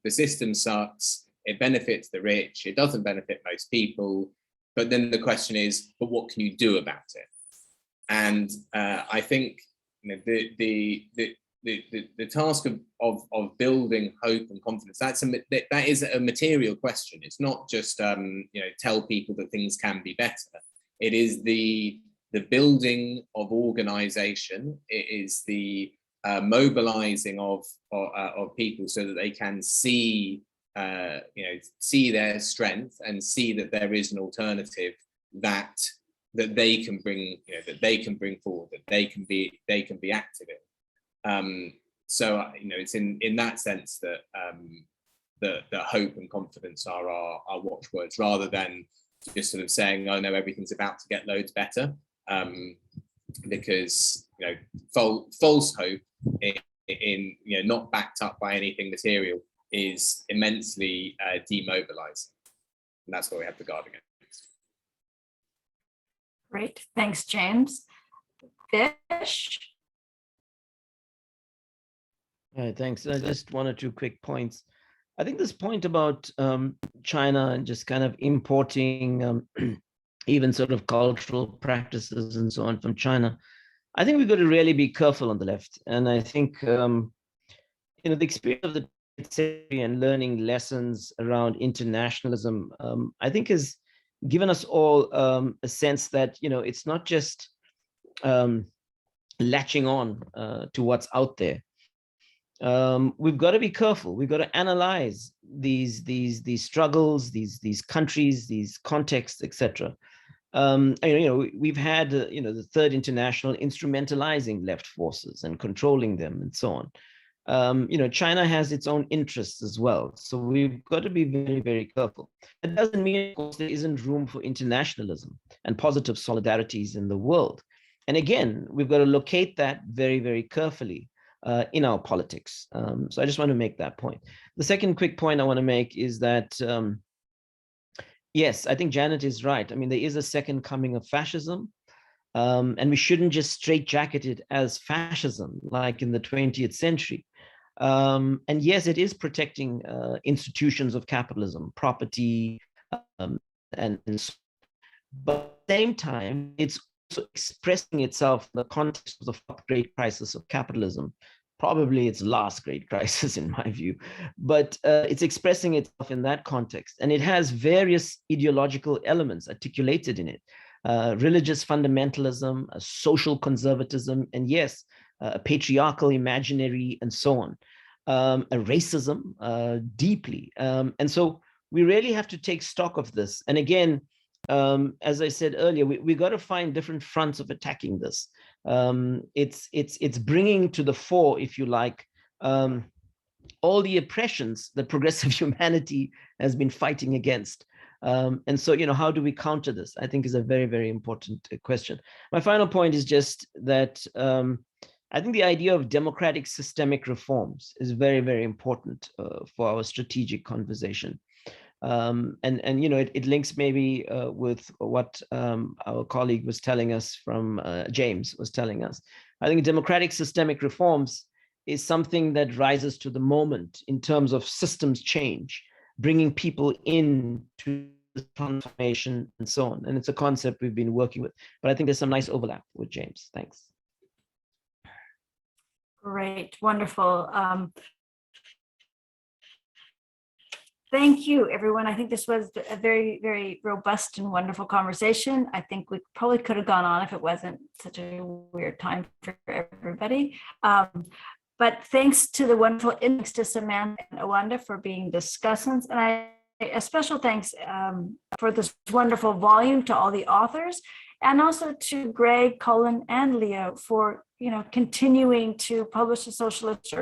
the system sucks, it benefits the rich, it doesn't benefit most people. But then the question is, but what can you do about it? And I think the task of building hope and confidence, that is a material question. It's not just tell people that things can be better. It is the building of organization. It is the mobilizing of people so that they can see their strength and see that there is an alternative that they can bring forward, that they can be active in. So it's in that sense that that hope and confidence are our watchwords, rather than just sort of saying, oh no, everything's about to get loads better, because false hope in not backed up by anything material is immensely demobilizing, and that's what we have to guard against. Great, thanks, James. Vish? All right, thanks. Just one or two quick points. I think this point about China and just kind of importing even sort of cultural practices and so on from China, I think we've got to really be careful on the left. And I think the experience of the century and learning lessons around internationalism, I think has given us all a sense that it's not just latching on to what's out there. We've got to be careful. We've got to analyze these struggles, these countries, these contexts, etc. We've had the Third International instrumentalizing left forces and controlling them and so on. China has its own interests as well, so we've got to be very, very careful. That doesn't mean, of course, there isn't room for internationalism and positive solidarities in the world. And again, we've got to locate that very, very carefully in our politics. So I just want to make that point. The second quick point I want to make is that, yes, I think Janet is right. I mean, there is a second coming of fascism, and we shouldn't just straitjacket it as fascism like in the 20th century. And yes, it is protecting institutions of capitalism, property, and but at the same time, it's also expressing itself in the context of the great crisis of capitalism, probably its last great crisis in my view, but it's expressing itself in that context, and it has various ideological elements articulated in it. Religious fundamentalism, a social conservatism, and yes, a patriarchal imaginary, and so on. A racism deeply. And so we really have to take stock of this. And again, as I said earlier, we got to find different fronts of attacking this. It's bringing to the fore, if you like, all the oppressions that progressive humanity has been fighting against. And so, how do we counter this? I think is a very, very important question. My final point is just that I think the idea of democratic systemic reforms is very, very important for our strategic conversation. It links maybe with what our colleague was telling us from James was telling us. I think democratic systemic reforms is something that rises to the moment in terms of systems change, bringing people in to transformation and so on. And it's a concept we've been working with, but I think there's some nice overlap with James. Thanks. Great, wonderful. Thank you, everyone. I think this was a very, very robust and wonderful conversation. I think we probably could have gone on if it wasn't such a weird time for everybody. But thanks to the wonderful thanks to Samantha and Awanda for being discussants. And a special thanks for this wonderful volume to all the authors, and also to Greg, Colin, and Leo for continuing to publish the Socialist.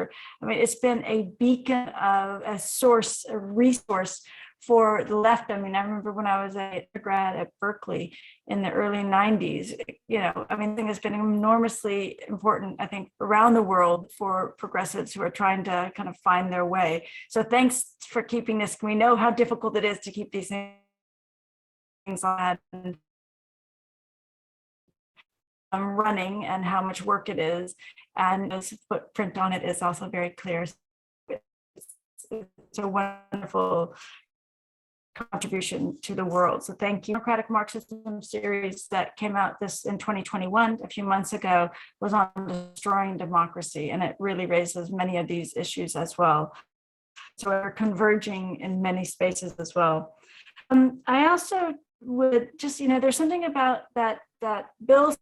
It's been a beacon of a source, a resource for the left. I remember when I was a grad at Berkeley in the early 90s, I think it's been enormously important, I think, around the world for progressives who are trying to kind of find their way. So thanks for keeping this. We know how difficult it is to keep these things on running and how much work it is. And the footprint on it is also very clear. it's a wonderful contribution to the world. So thank you. Democratic Marxism series that came out in 2021, a few months ago, was on destroying democracy, and it really raises many of these issues as well. So we're converging in many spaces as well. I also would just, there's something about that Bill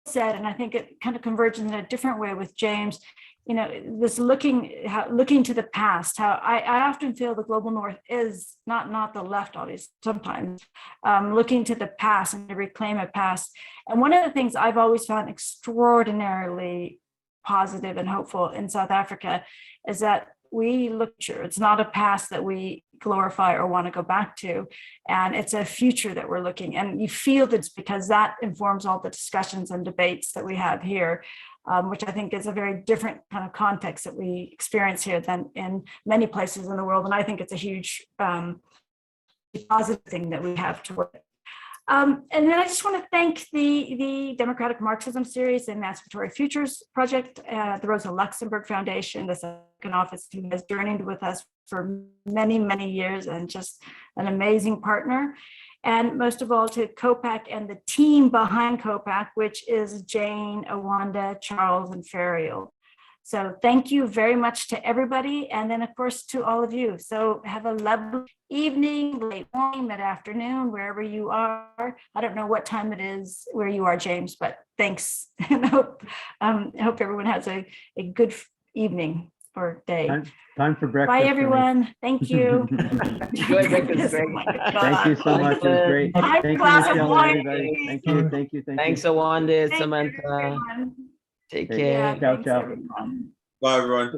said, and I think it kind of converges in a different way with James, this looking to the past, how I often feel the global north is not the left, obviously, sometimes looking to the past and to reclaim a past. And one of the things I've always found extraordinarily positive and hopeful in South Africa is that we look sure it's not a past that we glorify or want to go back to, and it's a future that we're looking. And you feel that's because that informs all the discussions and debates that we have here, which I think is a very different kind of context that we experience here than in many places in the world. And I think it's a huge positive thing that we have to work with. And then I just want to thank the Democratic Marxism series, the Emancipatory Futures Project, the Rosa Luxemburg Foundation, the Second Office, who has journeyed with us for many, many years and just an amazing partner. And most of all to COPAC and the team behind COPAC, which is Jane, Awanda, Charles, and Ferial. So thank you very much to everybody. And then of course to all of you. So have a lovely evening, late morning, mid-afternoon, wherever you are. I don't know what time it is where you are, James, but thanks. And I hope everyone has a good evening or day. Time for breakfast. Bye, everyone. Thank you. Enjoy breakfast. Thank you so much. It was great. Thank you, Michelle, everybody. Thank you. Thanks, Awanda, Thank you, Samantha. everyone. Take Okay. care. Yeah, Ciao, thanks, ciao. everyone. Bye, everyone.